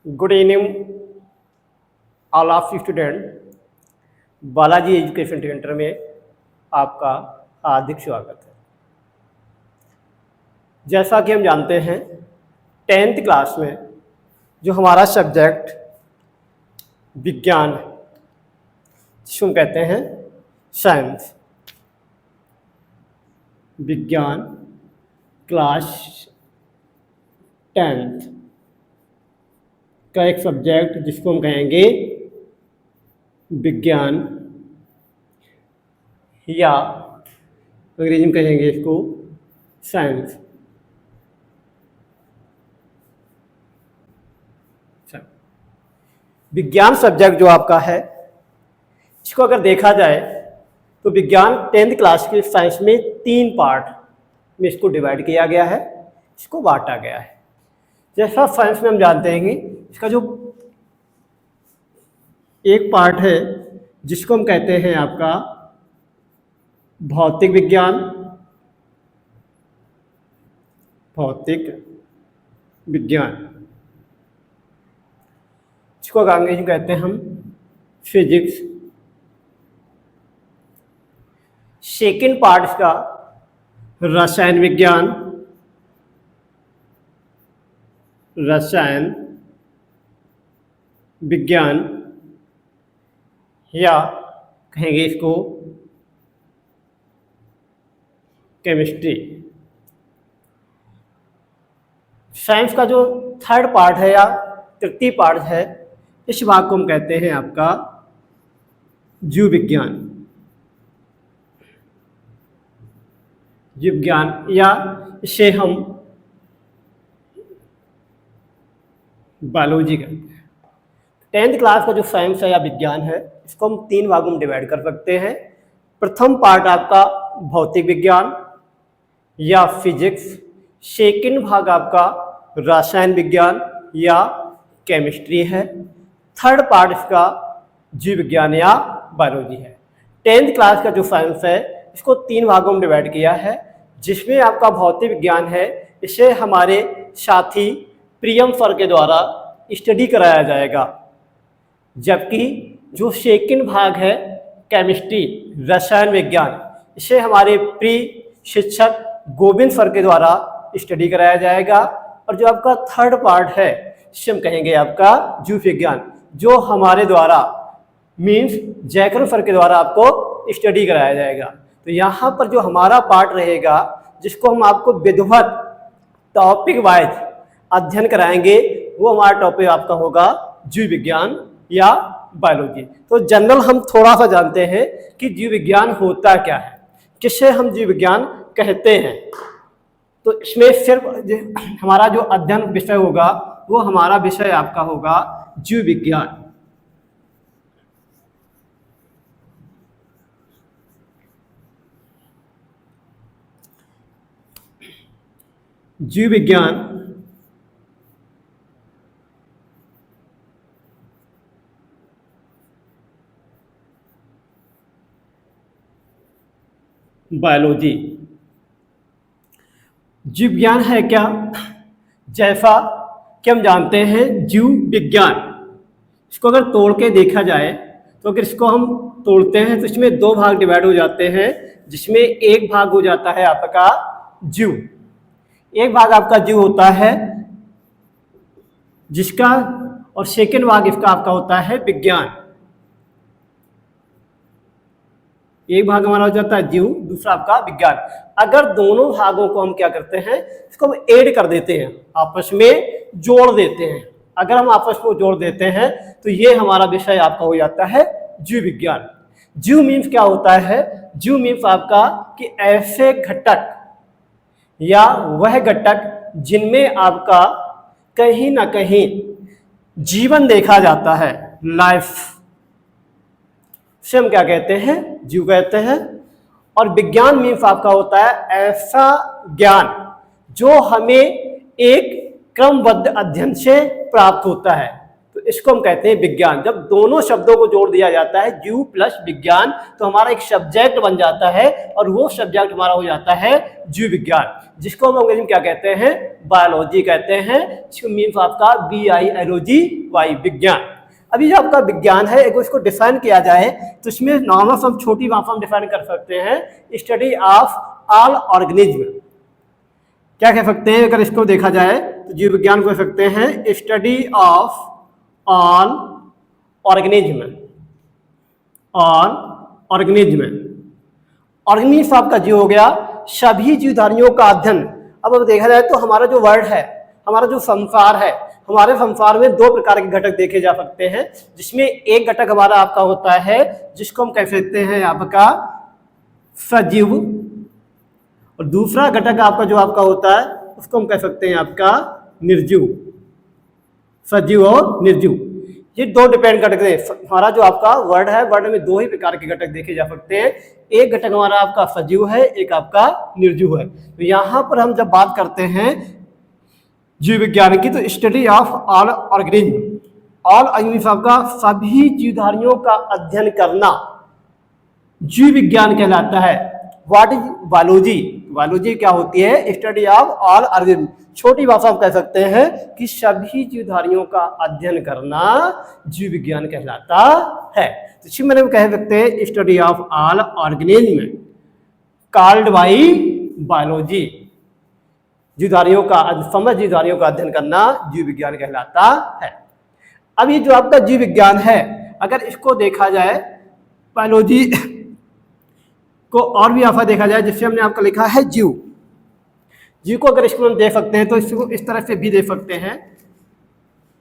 Good evening all of student. Balaji education centre में आपका हार्दिक स्वागत है। जैसा कि हम जानते हैं 10th क्लास में जो हमारा सब्जेक्ट विज्ञान है जिसको हम कहते हैं साइंस, विज्ञान क्लास 10th का एक सब्जेक्ट जिसको हम कहेंगे विज्ञान या अंग्रेजी में कहेंगे इसको साइंस। विज्ञान सब्जेक्ट जो आपका है इसको अगर देखा जाए तो विज्ञान 10th क्लास के साइंस में 3 पार्ट में इसको डिवाइड किया गया है, इसको बांटा गया है। जैसा साइंस में हम जानते हैं कि इसका जो एक पार्ट है जिसको हम कहते हैं आपका भौतिक विज्ञान, इसको अंग्रेजी में कहते हैं हम फिजिक्स। सेकेंड पार्ट इसका रसायन विज्ञान या कहेंगे इसको केमिस्ट्री। साइंस का जो थर्ड पार्ट है या तृतीय पार्ट है इस भाग को हम कहते हैं आपका जीव विज्ञान या इसे हम बायोलॉजी कहते हैं। 10th क्लास का जो साइंस है या विज्ञान है इसको हम 3 भागों में डिवाइड कर सकते हैं। प्रथम पार्ट आपका भौतिक विज्ञान या फिजिक्स, सेकंड भाग आपका रसायन विज्ञान या केमिस्ट्री है, थर्ड पार्ट इसका जीव विज्ञान या बायोलॉजी है। 10th क्लास का जो साइंस है इसको 3 भागों में डिवाइड किया है, जिसमें आपका भौतिक विज्ञान है इसे हमारे साथी प्रियम सर के द्वारा स्टडी कराया जाएगा, जबकि जो सेकंड भाग है केमिस्ट्री रसायन विज्ञान इसे हमारे प्रिय शिक्षक गोविंद सर के द्वारा स्टडी कराया जाएगा। और जो आपका थर्ड पार्ट है इसे हम कहेंगे आपका जीव विज्ञान, जो हमारे द्वारा मीन्स जयकर सर के द्वारा आपको स्टडी कराया जाएगा। तो यहाँ पर जो हमारा पार्ट रहेगा जिसको हम आपको विधिवत टॉपिक वाइज अध्ययन कराएंगे वो हमारा टॉपिक आपका होगा जीव विज्ञान या बायोलॉजी। तो जनरल हम थोड़ा सा जानते हैं कि जीव विज्ञान होता क्या है, किसे हम जीव विज्ञान कहते हैं। तो इसमें सिर्फ हमारा जो अध्ययन विषय होगा वो हमारा विषय आपका होगा जीव विज्ञान। जीव विज्ञान बायोलॉजी। जीव विज्ञान है क्या? जैसा कि हम जानते हैं जीव विज्ञान, इसको अगर तोड़ के देखा जाए तो अगर इसको हम तोड़ते हैं तो इसमें 2 भाग डिवाइड हो जाते हैं, जिसमें एक भाग हो जाता है आपका जीव, एक भाग आपका जीव होता है जिसका, और सेकेंड भाग इसका आपका होता है विज्ञान। एक भाग हमारा हो जाता है जीव, दूसरा आपका विज्ञान। अगर दोनों भागों को हम क्या करते हैं इसको हम ऐड कर देते हैं, आपस में जोड़ देते हैं। अगर हम आपस में जोड़ देते हैं तो ये हमारा विषय आपका हो जाता है जीव विज्ञान। जीव मीन्स क्या होता है? जीव मीन्स आपका कि ऐसे घटक या वह घटक जिनमें आपका कहीं ना कहीं जीवन देखा जाता है, लाइफ से हम क्या कहते हैं? जीव कहते हैं। और विज्ञान मीन्स आपका होता है ऐसा ज्ञान जो हमें एक क्रमबद्ध अध्ययन से प्राप्त होता है। तो इसको हम कहते हैं विज्ञान। जब दोनों शब्दों को जोड़ दिया जाता है, जीव प्लस विज्ञान, तो हमारा एक सब्जेक्ट बन जाता है और वो सब्जेक्ट हमारा हो जाता है जीव विज्ञान, जिसको हम अंग्रेजी में क्या कहते हैं, बायोलॉजी कहते हैं। इसको मीन्स आपका BIOLOGY विज्ञान। अभी जो आपका विज्ञान है, एक इसको डिफाइन किया जाए तो इसमें नॉर्मल हम छोटी भाषा में डिफाइन कर सकते हैं, स्टडी ऑफ ऑल ऑर्गेनिज्म। क्या कह सकते हैं अगर इसको देखा जाए तो जीव विज्ञान को कह सकते हैं study of all organism. All organism, organism आपका जीव हो गया, सभी जीवधारियों का अध्ययन। अब अगर देखा जाए तो हमारा जो वर्ल्ड है, हमारा जो संसार है, हमारे संसार में दो प्रकार के घटक देखे जा सकते हैं, जिसमें एक घटक हमारा आपका होता है जिसको हम कह सकते हैं आपका सजीव, और दूसरा घटक आपका जो आपका होता है उसको हम कह सकते हैं आपका निर्जीव। सजीव और निर्जीव, ये दो डिपेंड घटक है। हमारा जो आपका वर्ड है, वर्ड में दो ही प्रकार के घटक देखे जा सकते हैं, एक घटक हमारा आपका सजीव है, एक आपका निर्जीव है। तो यहाँ पर हम जब बात करते हैं जीव विज्ञान की, तो study of all organism, all organism आपका सभी जीवधारियों का अध्ययन करना जीव विज्ञान कहलाता है। What is biology? बायोलॉजी क्या होती है? Study of all organism. छोटी भाषा में कह सकते हैं कि सभी जीवधारियों का अध्ययन करना जीव विज्ञान कहलाता है। तो इसी में कह सकते हैं study of all organism called by biology. जीवधारियों का समस्त जीवधारियों का अध्ययन करना जीव विज्ञान कहलाता है। अब ये जो आपका जीव विज्ञान है, अगर इसको देखा जाए बायोलॉजी को और भी आफा देखा जाए, जिससे हमने आपका लिखा है जीव। जीव को अगर इसको हम देख सकते हैं तो इसको इस तरह से भी देख सकते हैं।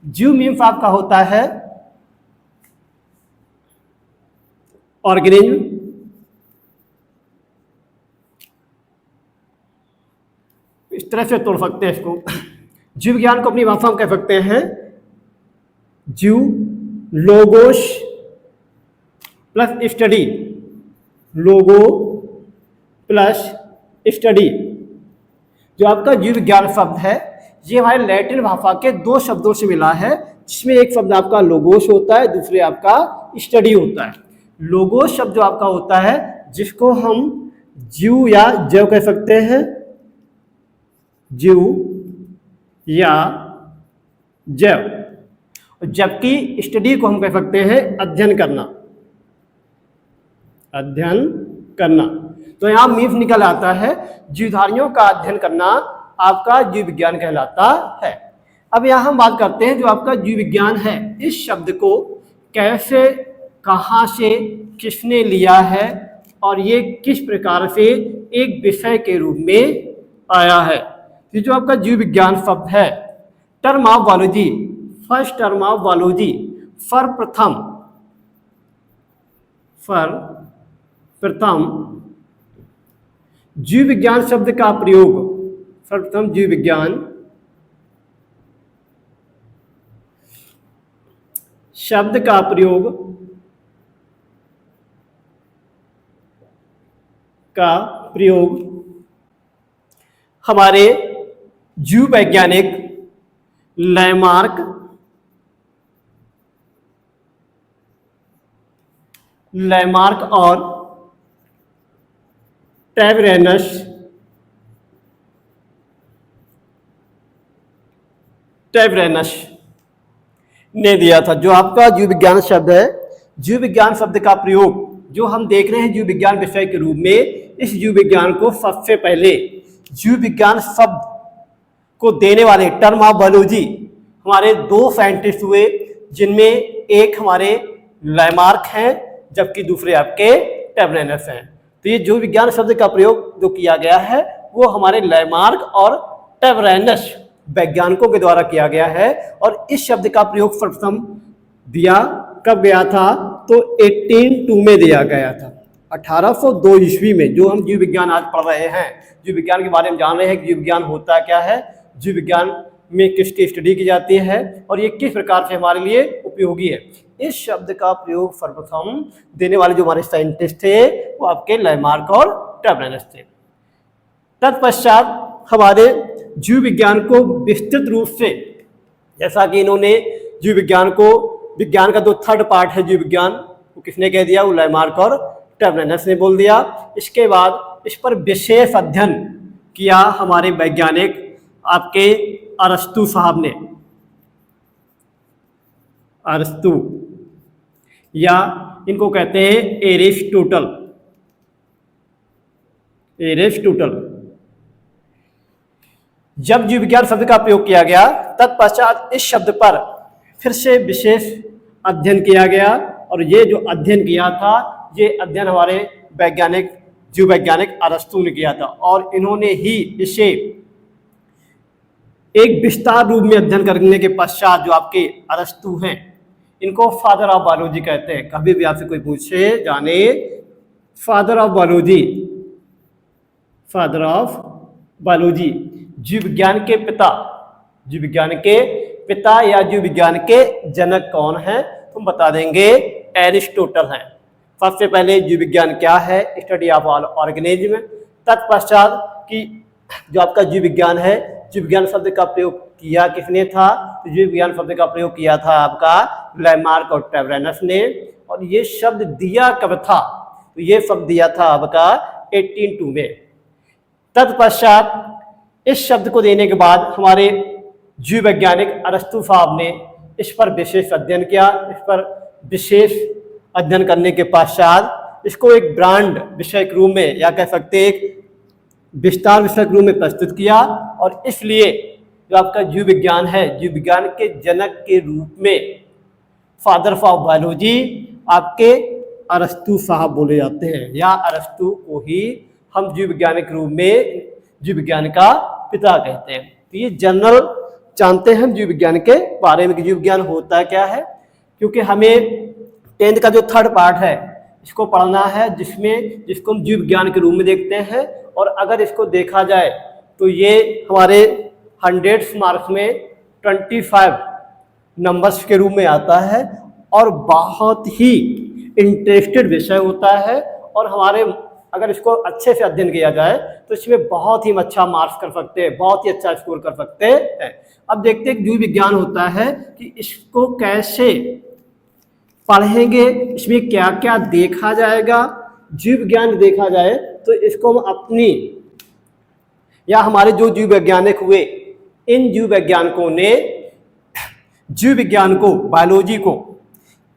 जीव मीन्स आपका होता है ऑर्गेनिज्म, इस तरह से तोड़ सकते हैं इसको। जीव विज्ञान को अपनी भाषा में कह सकते हैं जीव लोगोस प्लस स्टडी, लोगो प्लस स्टडी। जो आपका जीव विज्ञान शब्द है, ये हमारे लैटिन भाषा के दो शब्दों से मिला है, जिसमें एक शब्द आपका लोगोस होता है, दूसरे आपका स्टडी होता है। लोगोस शब्द जो आपका होता है, जिसको हम जीव या जैव कह सकते हैं, जीव या जैव, जबकि स्टडी को हम कह सकते हैं अध्ययन करना, अध्ययन करना। तो यहाँ मीफ निकल आता है जीवधारियों का अध्ययन करना आपका जीव विज्ञान कहलाता है। अब यहाँ हम बात करते हैं जो आपका जीव विज्ञान है, इस शब्द को कैसे, कहाँ से, किसने लिया है और ये किस प्रकार से एक विषय के रूप में आया है। ये जो आपका जीव विज्ञान शब्द है, term of biology, first term of biology, सर्वप्रथम जीव विज्ञान शब्द का प्रयोग, सर्वप्रथम जीव विज्ञान शब्द का प्रयोग हमारे जीव वैज्ञानिक लैमार्क और टैबरेनस ने दिया था। जो आपका जीव विज्ञान शब्द है, जीव विज्ञान शब्द का प्रयोग जो हम देख रहे हैं जीव विज्ञान विषय के रूप में, इस जीव विज्ञान को सबसे पहले जीव विज्ञान शब्द को देने वाले टर्म ऑफ बायोलॉजी हमारे दो साइंटिस्ट हुए, जिनमें एक हमारे लैमार्क हैं जबकि दूसरे आपके टैबरेनस हैं। तो ये जीव विज्ञान शब्द का प्रयोग जो किया गया है वो हमारे लैमार्क और टैबरेनस वैज्ञानिकों के द्वारा किया गया है। और इस शब्द का प्रयोग सर्वप्रथम दिया कब गया था? तो 1802 में दिया गया था, 1802 ईस्वी में। जो हम जीव विज्ञान आज पढ़ रहे हैं, जीव विज्ञान के बारे में जान रहे हैं कि जीव विज्ञान होता क्या है, जीव विज्ञान में किसकी स्टडी की जाती है और ये किस प्रकार से हमारे लिए उपयोगी है, इस शब्द का प्रयोग सर्वप्रथम देने वाले जो हमारे साइंटिस्ट थे वो आपके लैमार्क और टैबरेनस थे। तत्पश्चात हमारे जीव विज्ञान को विस्तृत रूप से, जैसा कि इन्होंने जीव विज्ञान को, विज्ञान का जो थर्ड पार्ट है जीव विज्ञान, वो किसने कह दिया? वो लैमार्क और टर्नरस ने बोल दिया। इसके बाद इस पर विशेष अध्ययन किया हमारे वैज्ञानिक आपके अरस्तु साहब ने, अरस्तु, या इनको कहते हैं एरिस्टोटल, एरिस्टोटल। जब जीव विज्ञान शब्द का प्रयोग किया गया तत्पश्चात इस शब्द पर फिर से विशेष अध्ययन किया गया, और ये जो अध्ययन किया था ये अध्ययन हमारे वैज्ञानिक, जीव वैज्ञानिक अरस्तु ने किया था, और इन्होंने ही इसे एक विस्तार रूप में अध्ययन करने के पश्चात जो आपके अरस्तु हैं, इनको फादर ऑफ बायोलॉजी कहते हैं। कभी भी आपसे कोई पूछे जाने father of biology, father of biology, जीव विज्ञान के पिता, जीव विज्ञान के पिता या जीव विज्ञान के जनक कौन है? तुम बता देंगे एरिस्टोटल हैं। सबसे पहले जीव विज्ञान क्या है? Study of all organism. तत्पश्चात कि जो आपका जीव विज्ञान है, जीव विज्ञान शब्द का प्रयोग किया किसने था? तो जीव विज्ञान शब्द का प्रयोग किया था आपका लैमार्क और टर्नरस ने, और ये शब्द दिया कब था? तो ये शब्द दिया था आपका 1802 में। तत्पश्चात इस शब्द को देने के बाद हमारे जीव वैज्ञानिक अरस्तु साहब ने इस पर विशेष अध्ययन किया। इस पर विशेष अध्ययन करने के पश्चात इसको एक ब्रांड विषय के रूप में, या कह सकते हैं एक विस्तार विषय के रूप में प्रस्तुत किया, और इसलिए जो आपका जीव विज्ञान है, जीव विज्ञान के जनक के रूप में फादर ऑफ बायोलॉजी आपके अरस्तु साहब बोले जाते हैं, या अरस्तु को ही हम जीव विज्ञान के रूप में जीव विज्ञान का पिता कहते हैं। तो ये जनरल जानते हैं हम जीव विज्ञान के बारे में कि जीव विज्ञान होता क्या है, क्योंकि हमें 10th का जो थर्ड पार्ट है इसको पढ़ना है, जिसको हम जीव विज्ञान के रूप में देखते हैं। और अगर इसको देखा जाए तो ये हमारे 100 मार्क्स में 25 नंबर्स के रूप में आता है, और बहुत ही इंटरेस्टेड विषय होता है, और हमारे अगर इसको अच्छे से अध्ययन किया जाए तो इसमें बहुत ही अच्छा मार्क्स कर सकते हैं, बहुत ही अच्छा स्कोर कर सकते हैं। अब देखते हैं जीव विज्ञान होता है कि इसको कैसे पढ़ेंगे, इसमें क्या क्या देखा जाएगा। जीव विज्ञान देखा जाए तो इसको हम अपनी, या हमारे जो जीव वैज्ञानिक हुए, इन जीव वैज्ञानिकों ने जीव विज्ञान को, बायोलॉजी को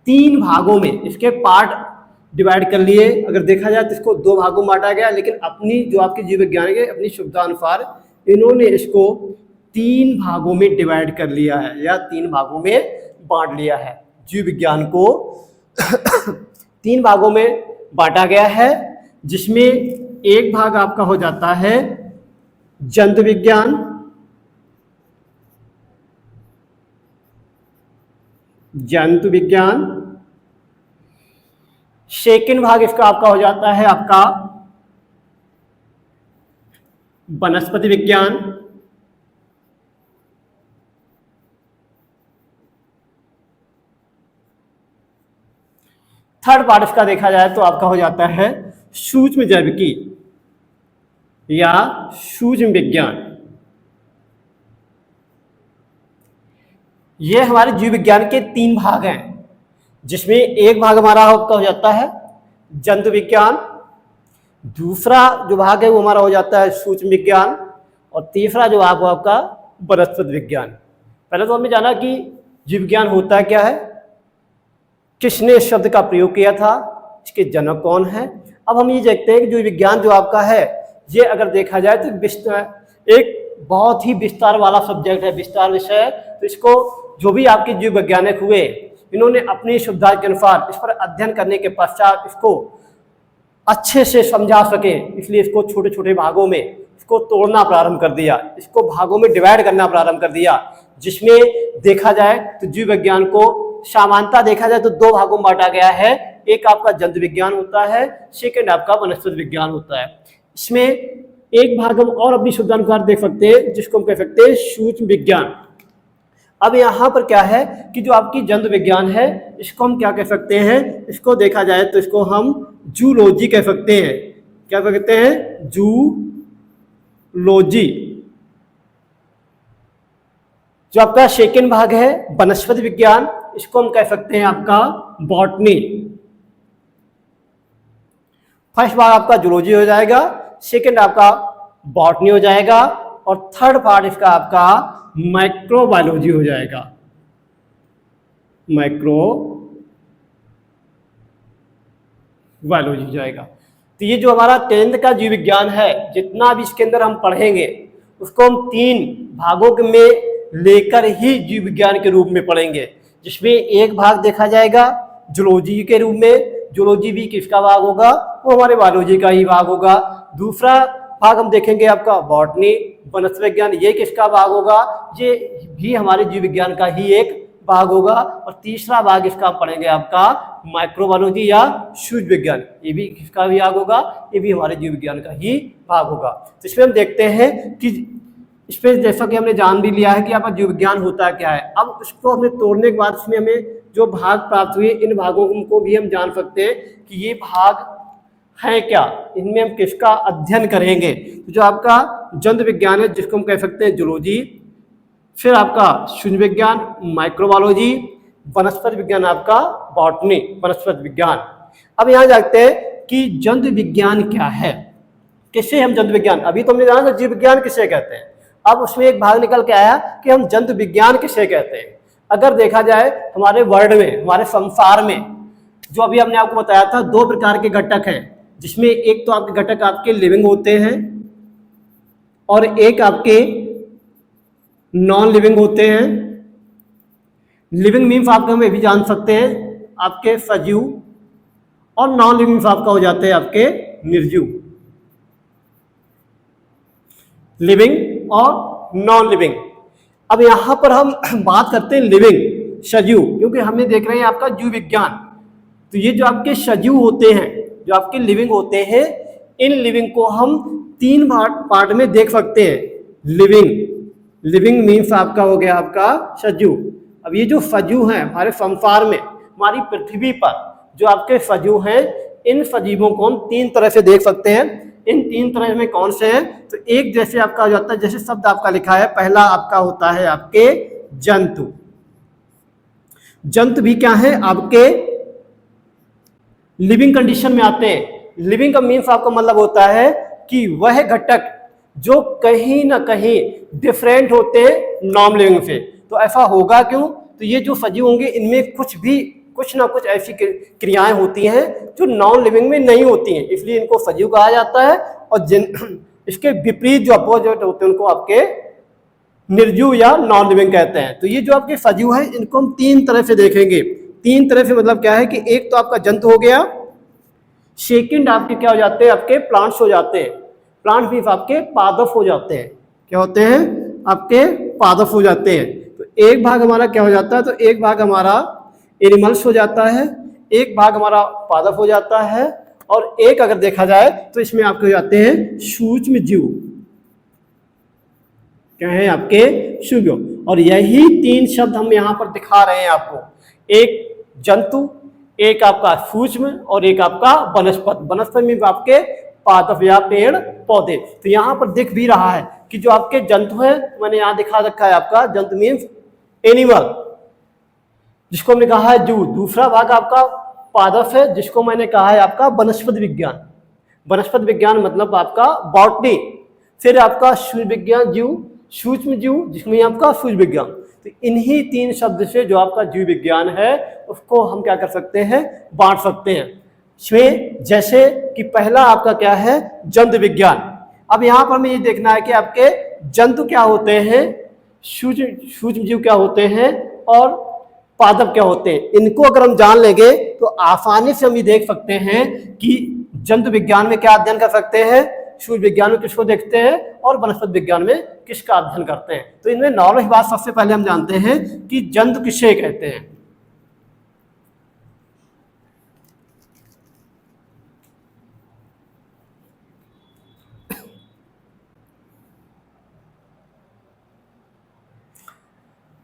3 भागों में इसके पार्ट डिवाइड कर लिए। अगर देखा जाए तो इसको 2 भागों में बांटा गया, लेकिन अपनी जो आपकी जीव वैज्ञानिक है अपनी सुविधानुसार इन्होंने इसको 3 भागों में डिवाइड कर लिया है, या 3 भागों में बांट लिया है। जीव विज्ञान को 3 भागों में बांटा गया है, जिसमें एक भाग आपका हो जाता है जंतु विज्ञान, जंतु विज्ञान। सेकेंड भाग इसका आपका हो जाता है आपका वनस्पति विज्ञान, थर्ड पार्ट इसका देखा जाए तो आपका हो जाता है सूक्ष्म जैविकी या सूक्ष्म विज्ञान। ये हमारे जीव विज्ञान के 3 भाग हैं, जिसमें एक भाग हमारा आपका हो जाता है जंतु विज्ञान, दूसरा जो भाग है वो हमारा हो जाता है सूक्ष्म विज्ञान, और तीसरा जो भाग आपका वनस्पति विज्ञान। पहले तो हमने जाना कि जीव विज्ञान होता क्या है, किसने इस शब्द का प्रयोग किया था, इसके जनक कौन है। अब हम ये देखते हैं कि जो विज्ञान जो आपका है, ये अगर देखा जाए तो एक बहुत ही विस्तार वाला सब्जेक्ट है, विस्तार विषय है। तो इसको जो भी आपके जीव वैज्ञानिक हुए, इन्होंने अपनी सुविधा के अनुसार इस पर अध्ययन करने के पश्चात इसको अच्छे से समझा सके, इसलिए इसको छोटे छोटे भागों में इसको तोड़ना प्रारंभ कर दिया, इसको भागों में डिवाइड करना प्रारंभ कर दिया। जिसमें देखा जाए तो जीव विज्ञान को सामान्यता देखा जाए तो 2 भागों में बांटा गया है, एक आपका जंतु विज्ञान होता है, सेकेंड आपका वनस्पति विज्ञान होता है। इसमें एक भाग हम और अपनी सुविधानुसार देख सकते हैं, जिसको हम कह सकते हैं सूक्ष्म विज्ञान। अब यहाँ पर क्या है कि जो आपकी जंतु विज्ञान है, इसको हम क्या कह सकते हैं, इसको देखा जाए तो इसको हम जूलॉजी कह सकते हैं। क्या कह सकते हैं? जूलॉजी। जो आपका सेकेंड भाग है वनस्पति विज्ञान, इसको हम कह सकते हैं आपका बॉटनी। फर्स्ट भाग आपका जूलॉजी हो जाएगा, सेकेंड आपका बॉटनी हो जाएगा, और थर्ड पार्ट इसका आपका माइक्रोबायोलॉजी हो जाएगा, माइक्रोबायोलॉजी हो जाएगा। तो ये जो हमारा 10th का जीव विज्ञान है, जितना भी इसके अंदर हम पढ़ेंगे उसको हम 3 भागों में लेकर ही जीव विज्ञान के रूप में पढ़ेंगे, जिसमें एक भाग देखा जाएगा जूलॉजी के रूप में, जूलॉजी भी किसका भाग होगा, वो हमारे बायोलॉजी का ही भाग होगा। दूसरा भाग हम देखेंगे आपका बॉटनी, वनस्पति विज्ञान, ये किसका भाग होगा, ये भी हमारे जीव विज्ञान का ही एक भाग होगा। और तीसरा भाग इसका हम पढ़ेंगे आपका माइक्रोबायोलॉजी या सूक्ष्म विज्ञान, ये भी किसका भाग होगा, ये भी हमारे जीव विज्ञान का ही भाग होगा। तो इसमें हम देखते हैं कि इस पर जैसा कि हमने जान भी लिया है कि आपका जीव विज्ञान होता क्या है। अब उसको हमें तोड़ने के बाद इसमें हमें जो भाग प्राप्त हुए, इन भागों को भी हम जान सकते हैं कि ये भाग हैं क्या, इनमें हम किसका अध्ययन करेंगे। तो जो आपका जंतु विज्ञान है, जिसको हम कह सकते हैं जूलॉजी, फिर आपका सूक्ष्म विज्ञान माइक्रोबायोलॉजी, वनस्पति विज्ञान आपका बॉटनी वनस्पति विज्ञान। अब यहाँ जाते हैं कि जंतु विज्ञान क्या है, किसे हम जंतु विज्ञान, अभी तो हमने जाना था जीव विज्ञान किसे कहते हैं, अब उसमें एक भाग निकल के आया कि हम जंतु विज्ञान किसे कहते हैं। अगर देखा जाए हमारे वर्ल्ड में, हमारे संसार में, जो अभी हमने आपको बताया था 2 प्रकार के घटक हैं, जिसमें एक तो आपके घटक आपके लिविंग होते हैं और एक आपके नॉन लिविंग होते हैं। लिविंग मीन्स आपका हम ये भी जान सकते हैं आपके सजीव, और नॉन लिविंग मीन्स आपका हो जाते हैं आपके निर्जीव। लिविंग और नॉन लिविंग। अब यहां पर हम बात करते हैं लिविंग, सजीव, क्योंकि हमने देख रहे हैं आपका जीव विज्ञान। तो ये जो आपके सजीव होते हैं, जो आपके लिविंग होते हैं, इन लिविंग को हम 3 पार्ट में देख सकते हैं। लिविंग मीन्स आपका हो गया आपका सजीव। अब ये जो सजीव हैं हमारे संसार में, हमारी पृथ्वी पर जो आपके सजीव हैं, इन सजीवों को हम 3 तरह से देख सकते हैं। इन 3 तरह में कौन से हैं, तो एक जैसे आपका हो जाता है, जैसे शब्द आपका लिखा है, पहला आपका होता है आपके जंतु। जंतु भी क्या है, आपके लिविंग कंडीशन में आते हैं। लिविंग का मीन्स आपका मतलब होता है कि वह घटक जो कहीं ना कहीं डिफरेंट होते हैं नॉन लिविंग से। तो ऐसा होगा क्यों, तो ये जो सजीव होंगे इनमें कुछ ना कुछ ऐसी क्रियाएं होती हैं जो नॉन लिविंग में नहीं होती हैं, इसलिए इनको सजीव कहा जाता है। और इसके विपरीत जो अपोजिट होते हैं उनको आपके निर्जीव या नॉन लिविंग कहते हैं। तो ये जो आपके सजीव हैं इनको हम 3 तरह से देखेंगे। 3 तरह से मतलब क्या है कि एक तो आपका जंतु हो गया, सेकंड आपके क्या हो जाते हैं, आपके प्लांट्स हो जाते हैं। प्लांट्स भी आपके पादप हो जाते हैं। क्या होते हैं, आपके पादप हो जाते हैं। तो एक भाग हमारा क्या हो जाता है, तो एक भाग हमारा एनिमल्स हो जाता है, एक भाग हमारा पादप हो जाता है, और एक अगर देखा जाए तो इसमें आपके हो जाते हैं सूक्ष्म जीव। क्या है, आपके सूक्ष्म। और यही 3 शब्द हम यहाँ पर दिखा रहे हैं आपको, एक जंतु, एक आपका सूक्ष्म, और एक आपका वनस्पति। वनस्पति में आपके पादप या पेड़ पौधे। तो यहाँ पर दिख भी रहा है कि जो आपके जंतु है, मैंने यहाँ दिखा रखा है आपका जंतु मीन्स एनिमल, जिसको हमने कहा है जूव। दूसरा भाग आपका पादप है, जिसको मैंने कहा है आपका वनस्पति विज्ञान। वनस्पति विज्ञान मतलब आपका बॉटनी। फिर आपका सूक्ष्म विज्ञान जीव, सूक्ष्म जीव, जिसमें आपका सूक्ष्म विज्ञान। तो इन्हीं 3 शब्द से जो आपका जीव विज्ञान है उसको हम क्या कर सकते हैं, बांट सकते हैं। इसमें जैसे कि पहला आपका क्या है, जंतु विज्ञान। अब यहाँ पर हमें ये देखना है कि आपके जंतु क्या होते हैं, सूक्ष्म जीव क्या होते हैं, और पादप क्या होते हैं। इनको अगर हम जान लेंगे तो आसानी से हम ये देख सकते हैं कि जंतु विज्ञान में क्या अध्ययन कर सकते हैं, सूक्ष्म विज्ञान में किसको देखते हैं, और वनस्पति विज्ञान में किसका अध्ययन करते हैं। तो इनमें नॉलेज बात सबसे पहले हम जानते हैं कि जंतु किसे कहते हैं।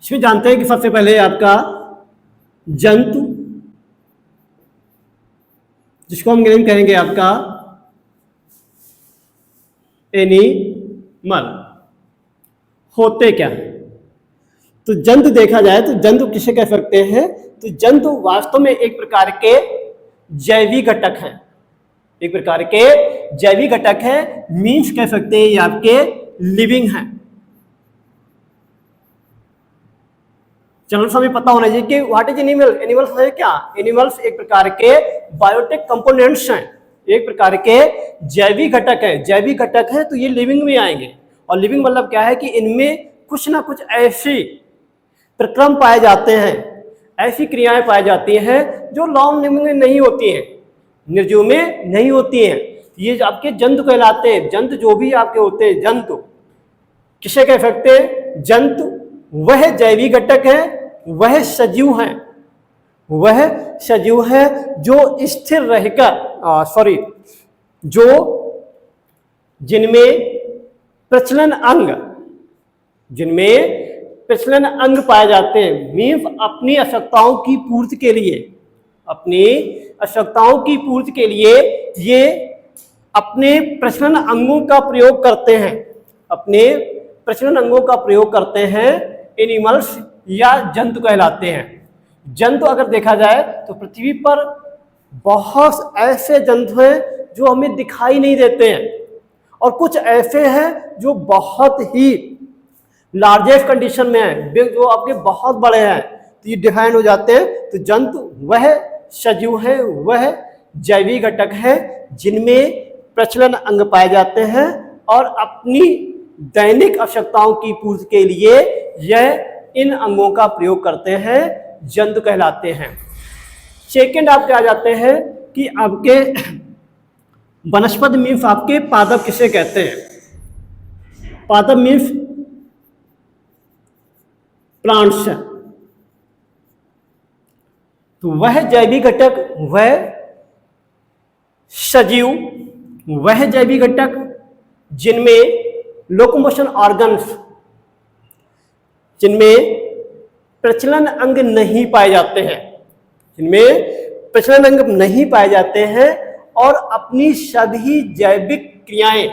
इसमें जानते हैं कि सबसे पहले आपका जंतु, जिसको हम इंग्लिश में कहेंगे आपका एनिमल, होते क्या है। तो जंतु देखा जाए तो जंतु किसे कह सकते हैं, तो जंतु वास्तव में एक प्रकार के जैविक घटक हैं, एक प्रकार के जैविक घटक है, मीन्स कह सकते हैं ये आपके लिविंग हैं। चलो हमें पता होना चाहिए कि व्हाट इज एनिमल, एनिमल्स है क्या, एनिमल्स एक प्रकार के बायोटिक कंपोनेंट्स हैं, एक प्रकार के जैविक घटक है, जैविक घटक है तो ये लिविंग में आएंगे। और लिविंग मतलब क्या है कि इनमें कुछ ना कुछ ऐसी प्रक्रम पाए जाते हैं, ऐसी क्रियाएं पाई जाती हैं जो नॉन लिविंग में नहीं होती हैं, निर्जीव में नहीं होती हैं। ये आपके जंतु कहलाते हैं। जंतु जो भी आपके होते हैं, जंतु किसे कह सकते हैं, जंतु वह जैविक घटक है, वह सजीव है, वह सजीव है जो स्थिर रहकर जो जिनमें प्रचलन अंग, जिनमें प्रचलन अंग पाए जाते हैं, मीन्स अपनी आवश्यकताओं की पूर्ति के लिए, अपनी आवश्यकताओं की पूर्ति के लिए ये अपने प्रचलन अंगों का प्रयोग करते हैं, अपने प्रचलन अंगों का प्रयोग करते हैं, एनिमल्स या जंतु कहलाते हैं। जंतु अगर देखा जाए तो पृथ्वी पर बहुत ऐसे जंतु हैं जो हमें दिखाई नहीं देते हैं, और कुछ ऐसे हैं जो बहुत ही लार्जेस्ट कंडीशन में है, जो आपके बहुत बड़े हैं, तो ये डिफाइन हो जाते हैं। तो जंतु वह सजीव है, वह जैविक घटक है जिनमें प्रचलन अंग पाए जाते हैं और अपनी दैनिक आवश्यकताओं की पूर्ति के लिए यह इन अंगों का प्रयोग करते हैं, जंतु कहलाते हैं। सेकेंड आपके आ जाते हैं कि आपके वनस्पति मीन्स आपके पादप किसे कहते हैं, पादप मीन्स प्लांट्स है। तो वह जैविक घटक, वह सजीव, वह जैविक घटक जिनमें लोकोमोशन ऑर्गन्स, जिनमें प्रचलन अंग नहीं पाए जाते हैं, जिनमें प्रचलन अंग नहीं पाए जाते हैं और अपनी सभी जैविक क्रियाएं,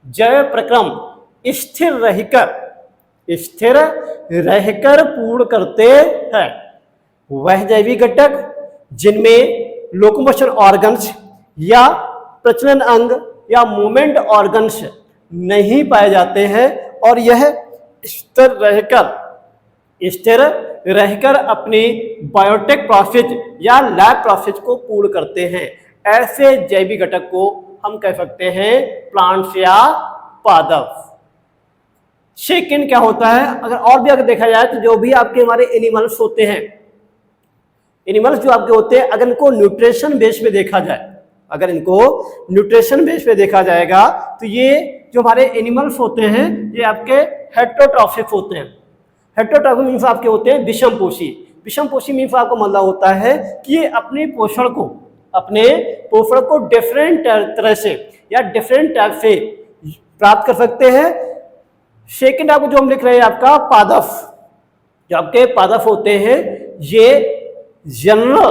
जैव प्रक्रम स्थिर रहकर पूर्ण करते हैं। वह जैविक घटक जिनमें लोकोमोशन ऑर्गन्स या प्रचलन अंग या मूवमेंट ऑर्गन्स नहीं पाए जाते हैं और यह स्थिर रहकर अपनी बायोटिक प्रोसेस या लैब प्रोसेस को पूर्ण करते हैं। ऐसे जैविक घटक को हम कह सकते हैं प्लांट्स या पादप। सेकेंड क्या होता है, अगर देखा जाए तो जो भी आपके हमारे एनिमल्स होते हैं, एनिमल्स जो आपके होते हैं, अगर इनको न्यूट्रिशन बेस पे देखा जाए, अगर इनको न्यूट्रिशन बेस पे देखा जाएगा तो ये जो हमारे एनिमल्स होते हैं ये आपके हेटेरोट्रॉफिक होते हैं। हेटेरोट्रॉफिक मीन्स आपके होते हैं विषमपोषी। विषमपोषी मीन्स आपको मतलब होता है कि ये अपने पोषण को डिफरेंट तरह से या डिफरेंट टाइप से प्राप्त कर सकते हैं। सेकेंड आपको जो हम लिख रहे हैं आपका पादप, जो आपके पादप होते हैं ये जनरल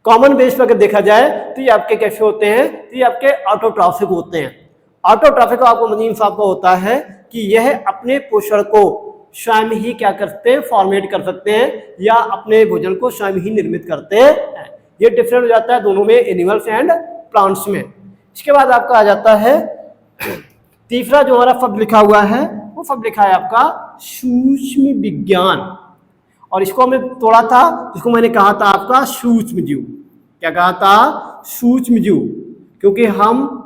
कॉमन बेस पर अगर देखा जाए तो ये आपके कैसे होते हैं, तो ये आपके ऑटोट्रॉफिक होते हैं। ऑटोट्रॉफिक का आपको मीनिंग आपका होता है कि यह अपने पोषण को स्वयं ही क्या करते हैं, फॉर्मेट कर सकते हैं या अपने भोजन को स्वयं ही निर्मित करते हैं। ये डिफरेंट हो जाता है दोनों में, एनिमल्स एंड प्लांट्स में। इसके बाद आपका आ जाता है तीसरा जो हमारा शब्द लिखा हुआ है, वो शब्द लिखा है आपका सूक्ष्म विज्ञान, और इसको हमने तोड़ा था, इसको मैंने कहा था आपका सूक्ष्म जीव। क्या कहा था, सूक्ष्म जीव, क्योंकि हम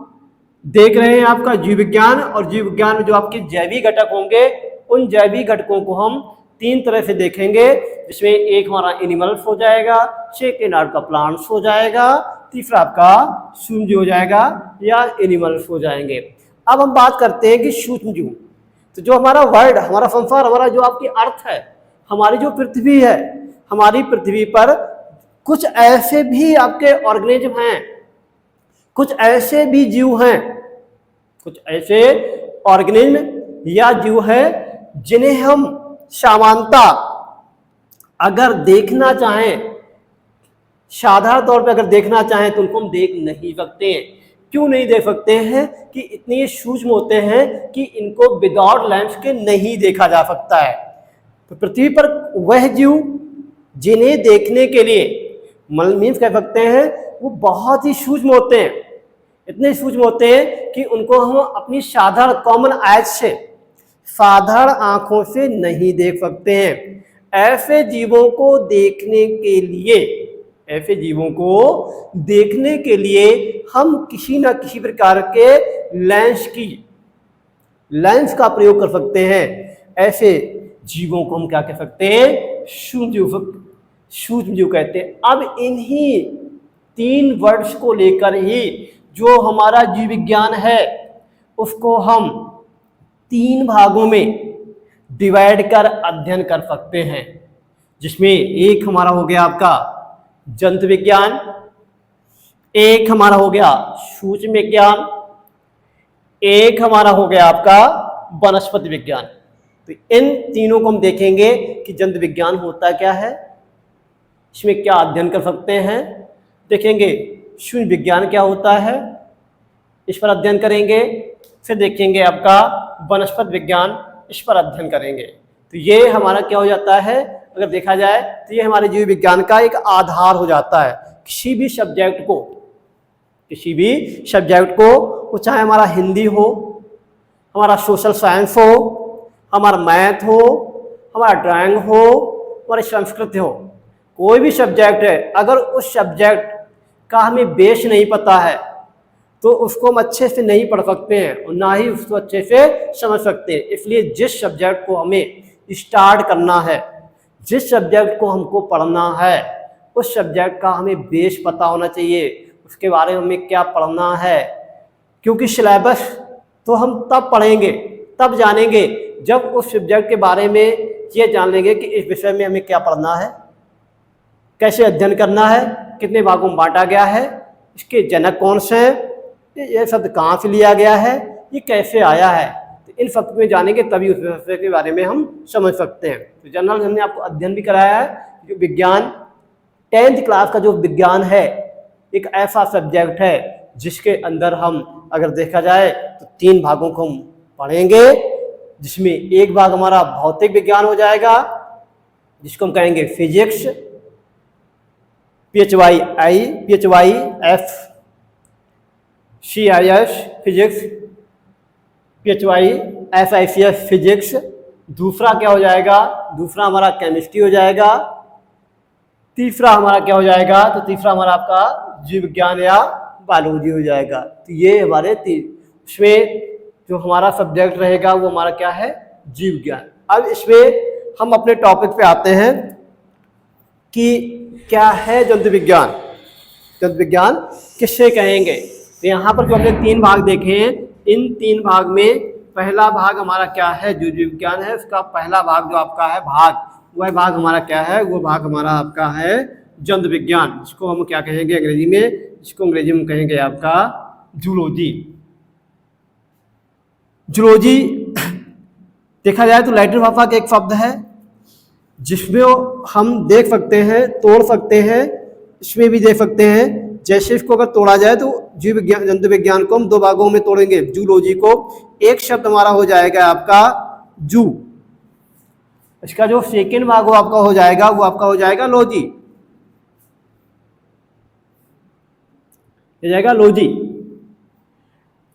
देख रहे हैं आपका जीव विज्ञान, और जीव विज्ञान में जो आपके जैविक घटक होंगे उन जैविक घटकों को हम तीन तरह से देखेंगे, जिसमें एक हमारा एनिमल्स हो जाएगा, सेकेंड आपका प्लांट्स हो जाएगा, तीसरा आपका सूक्ष्म जीव हो जाएगा या एनिमल्स हो जाएंगे। अब हम बात करते हैं कि सूक्ष्म जीव, तो जो हमारा वर्ल्ड, हमारा संसार, हमारा जो आपकी अर्थ है, हमारी जो पृथ्वी है, हमारी पृथ्वी पर कुछ ऐसे भी आपके ऑर्गेनिज्म हैं, कुछ ऐसे भी जीव हैं, कुछ ऐसे ऑर्गेनिज्म या जीव हैं जिन्हें हम सामान्यता अगर देखना चाहें, साधारण तौर पर अगर देखना चाहें तो उनको हम देख नहीं सकते हैं। क्यों नहीं देख सकते हैं कि इतने सूक्ष्म होते हैं कि इनको विदाउट लेंस के नहीं देखा जा सकता है। तो पृथ्वी पर वह जीव जिन्हें देखने के लिए मीन्स कह सकते हैं वो बहुत ही सूक्ष्म होते हैं, इतने सूक्ष्म होते हैं कि उनको हम अपनी साधारण कॉमन आइज से, साधारण आंखों से नहीं देख सकते हैं। ऐसे जीवों को देखने के लिए, ऐसे जीवों को देखने के लिए हम किसी न किसी प्रकार के लेंस का प्रयोग कर सकते हैं। ऐसे जीवों को हम क्या कह सकते हैं? सूक्ष्म जीव कहते हैं। अब इन्हीं 3 वर्ड्स को लेकर ही जो हमारा जीव विज्ञान है उसको हम 3 भागों में डिवाइड कर अध्ययन कर सकते हैं, जिसमें एक हमारा हो गया आपका जंतु विज्ञान, एक हमारा हो गया सूक्ष्म विज्ञान, एक हमारा हो गया आपका वनस्पति विज्ञान। तो इन तीनों को हम देखेंगे कि जंतु विज्ञान होता क्या है, इसमें क्या अध्ययन कर सकते हैं, देखेंगे सूक्ष्म विज्ञान क्या होता है, इस पर अध्ययन करेंगे, फिर देखेंगे आपका वनस्पति विज्ञान, इस पर अध्ययन करेंगे। तो ये हमारा क्या हो जाता है, अगर देखा जाए तो ये हमारे जीव विज्ञान का एक आधार हो जाता है। किसी भी सब्जेक्ट को, वो चाहे हमारा हिंदी हो, हमारा सोशल साइंस हो, हमारा मैथ हो, हमारा ड्राइंग हो, हमारी संस्कृत हो, कोई भी सब्जेक्ट है, अगर उस सब्जेक्ट का हमें बेस नहीं पता है तो उसको हम अच्छे से नहीं पढ़ सकते हैं और ना ही उसको अच्छे से समझ सकते हैं। इसलिए जिस सब्जेक्ट को हमें स्टार्ट करना है, जिस सब्जेक्ट को हमको पढ़ना है, उस सब्जेक्ट का हमें बेस पता होना चाहिए, उसके बारे में हमें क्या पढ़ना है। क्योंकि सिलेबस तो हम तब पढ़ेंगे, तब जानेंगे जब उस सब्जेक्ट के बारे में ये जान लेंगे कि इस विषय में हमें क्या पढ़ना है, कैसे अध्ययन करना है, कितने भागों में बांटा गया है, इसके जनक कौन से हैं, ये शब्द कहाँ से लिया गया है, ये कैसे आया है। तो इन सब में जानेंगे तभी उस विषय के बारे में हम समझ सकते हैं। तो जनरल हमने आपको अध्ययन भी कराया है। जो विज्ञान 10th क्लास का जो विज्ञान है एक ऐसा सब्जेक्ट है जिसके अंदर हम अगर देखा जाए तो 3 भागों को हम पढ़ेंगे, जिसमें एक भाग हमारा भौतिक विज्ञान हो जाएगा जिसको हम कहेंगे physics, PHYFCIS physics, PHYSICS physics. दूसरा क्या हो जाएगा, दूसरा हमारा केमिस्ट्री हो जाएगा। तीसरा हमारा क्या हो जाएगा, तो तीसरा हमारा आपका जीव विज्ञान या बायोलॉजी हो जाएगा। तो ये हमारे उसमें जो हमारा सब्जेक्ट रहेगा वो हमारा क्या है, जीव विज्ञान। अब इसमें हम अपने टॉपिक पे आते हैं कि क्या है जंतु विज्ञान, जंतु विज्ञान किससे कहेंगे। तो यहाँ पर जो हमने 3 भाग देखे हैं, इन 3 भाग में पहला भाग हमारा क्या है, जो जीव विज्ञान है उसका पहला भाग जो आपका है वह भाग हमारा क्या है, वो भाग हमारा आपका है जंतु विज्ञान, जिसको हम क्या कहेंगे अंग्रेजी में, जिसको अंग्रेजी में कहेंगे आपका जूलॉजी। जूलॉजी देखा जाए तो लैटिन भाषा का एक शब्द है जिसमें हम देख सकते हैं, तोड़ सकते हैं, इसमें भी देख सकते हैं। जैसे इसको अगर तोड़ा जाए तो जीव विज्ञान जंतु विज्ञान को हम 2 भागों में तोड़ेंगे जूलॉजी को। एक शब्द हमारा हो जाएगा आपका जू, इसका जो सेकेंड भाग वो आपका हो जाएगा, वो आपका हो जाएगा लॉजी, हो जाएगा लॉजी।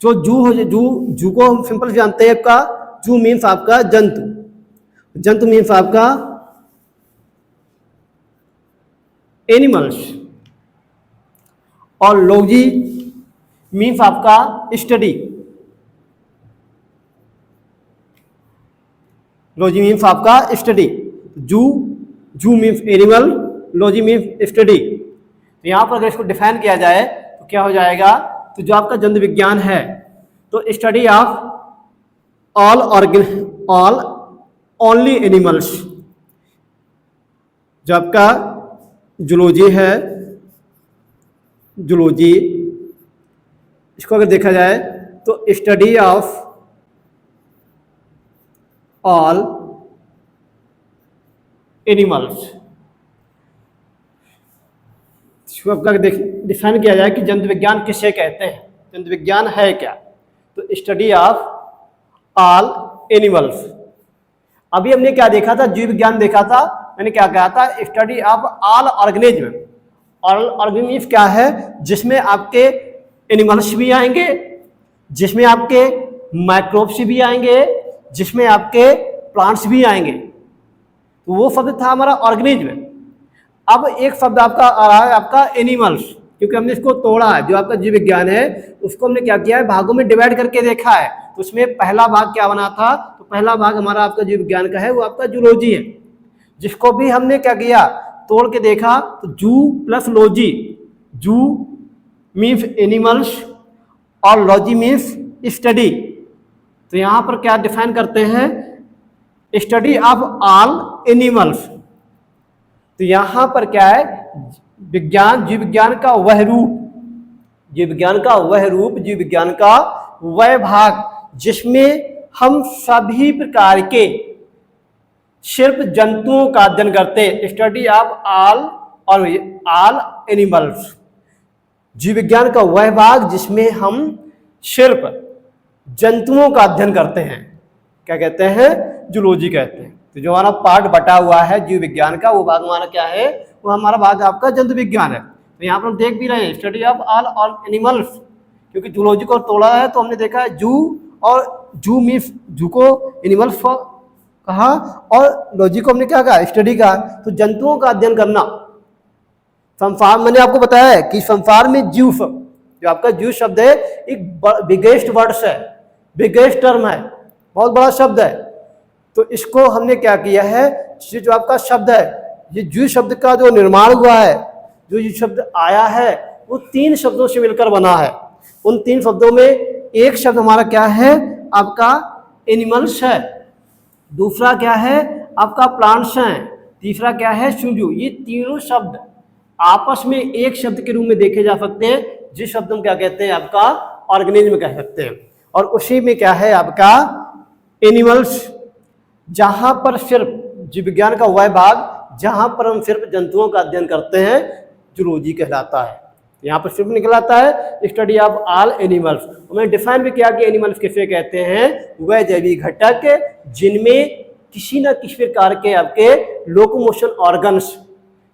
जो जू को हम सिंपल जानते हैं, आपका जू मीन्स आपका जंतु, जंतु मीन्स आपका एनिमल्स, और लॉजी मीन्स आपका स्टडी, लॉजी मीन्स आपका स्टडी। जू means animal, logy means study. तो यहाँ पर अगर इसको डिफाइन किया जाए तो क्या हो जाएगा, तो जो आपका जंतु विज्ञान है तो study of all only animals. जो आपका जूलॉजी है, जूलॉजी इसको अगर देखा जाए तो स्टडी ऑफ ऑल एनिमल्स। इसको अगर डिफाइन किया जाए कि जंतु विज्ञान किसे कहते हैं, जंतु विज्ञान है क्या, तो स्टडी ऑफ ऑल एनिमल्स। अभी हमने क्या देखा था, जीव विज्ञान देखा था, मैंने क्या कहा था, study of all organism. All organism क्या है, जिसमें आपके एनिमल्स भी आएंगे, जिसमें आपके माइक्रोब्स भी आएंगे, जिसमें आपके प्लांट्स भी आएंगे। तो वो शब्द था हमारा ऑर्गेनिज्म। अब एक शब्द आपका आ रहा है आपका एनिमल्स, क्योंकि हमने इसको तोड़ा है। जो आपका जीव विज्ञान है उसको हमने क्या किया है, भागों में डिवाइड करके देखा है। तो उसमें पहला भाग क्या बना था, तो पहला भाग हमारा आपका जीव विज्ञान का है वो आपका जूलॉजी है, जिसको भी हमने क्या किया, तोड़ के देखा। तो जू प्लस लॉजी, जू मीन्स एनिमल्स और लॉजी मीन्स स्टडी। तो यहाँ पर क्या डिफाइन करते हैं, स्टडी ऑफ ऑल एनिमल्स। तो यहाँ पर क्या है, विज्ञान, जीव विज्ञान का वह रूप, जीव विज्ञान का वह रूप, जीव विज्ञान का वह भाग जिसमें हम सभी प्रकार के सिर्फ जंतुओं का अध्ययन करते हैं। स्टडी ऑफ ऑल और ऑल एनिमल्स, जीव विज्ञान का वह भाग जिसमें हम सिर्फ जंतुओं का अध्ययन करते हैं, क्या कहते हैं, जूलॉजी कहते हैं। तो जो हमारा पार्ट बटा हुआ है जीव विज्ञान का, वो भाग हमारा क्या है, वो हमारा भाग आपका जंतु विज्ञान है। तो यहाँ पर हम देख भी रहे हैं स्टडी ऑफ ऑल एनिमल्स, क्योंकि जूलॉजी को तोड़ा है तो हमने देखा है जू, और जू मीन्स जू को एनिमल्स कहा, और लॉजी को हमने क्या कहा, स्टडी कहा। तो जंतुओं का अध्ययन करना। संसार, मैंने आपको बताया है कि संसार में जीव, जो आपका जीव शब्द है एक बिगेस्ट वर्ड्स है, बिगेस्ट टर्म है, बहुत बड़ा शब्द है। तो इसको हमने क्या किया है, जो आपका शब्द है, ये जीव शब्द का जो निर्माण हुआ है, जो ये शब्द आया है, वो 3 शब्दों से मिलकर बना है। उन 3 शब्दों में एक शब्द हमारा क्या है, आपका एनिमल्स है, दूसरा क्या है आपका प्लांट्स है, तीसरा क्या है सुंजू। ये तीनों शब्द आपस में एक शब्द के रूप में देखे जा सकते हैं, जिस शब्द हम क्या कहते हैं, आपका ऑर्गेनिज्म कह सकते हैं। और उसी में क्या है आपका एनिमल्स, जहां पर सिर्फ जीव विज्ञान का वह भाग जहां पर हम सिर्फ जंतुओं का अध्ययन करते हैं, जूलॉजी कहलाता है। यहाँ पर सिर्फ निकलाता है स्टडी ऑफ ऑल एनिमल्स। उन्होंने डिफाइन भी किया कि एनिमल्स किसे कहते हैं, वह जैविक घटक जिनमें किसी न किसी प्रकार के आपके लोकोमोशन ऑर्गन्स,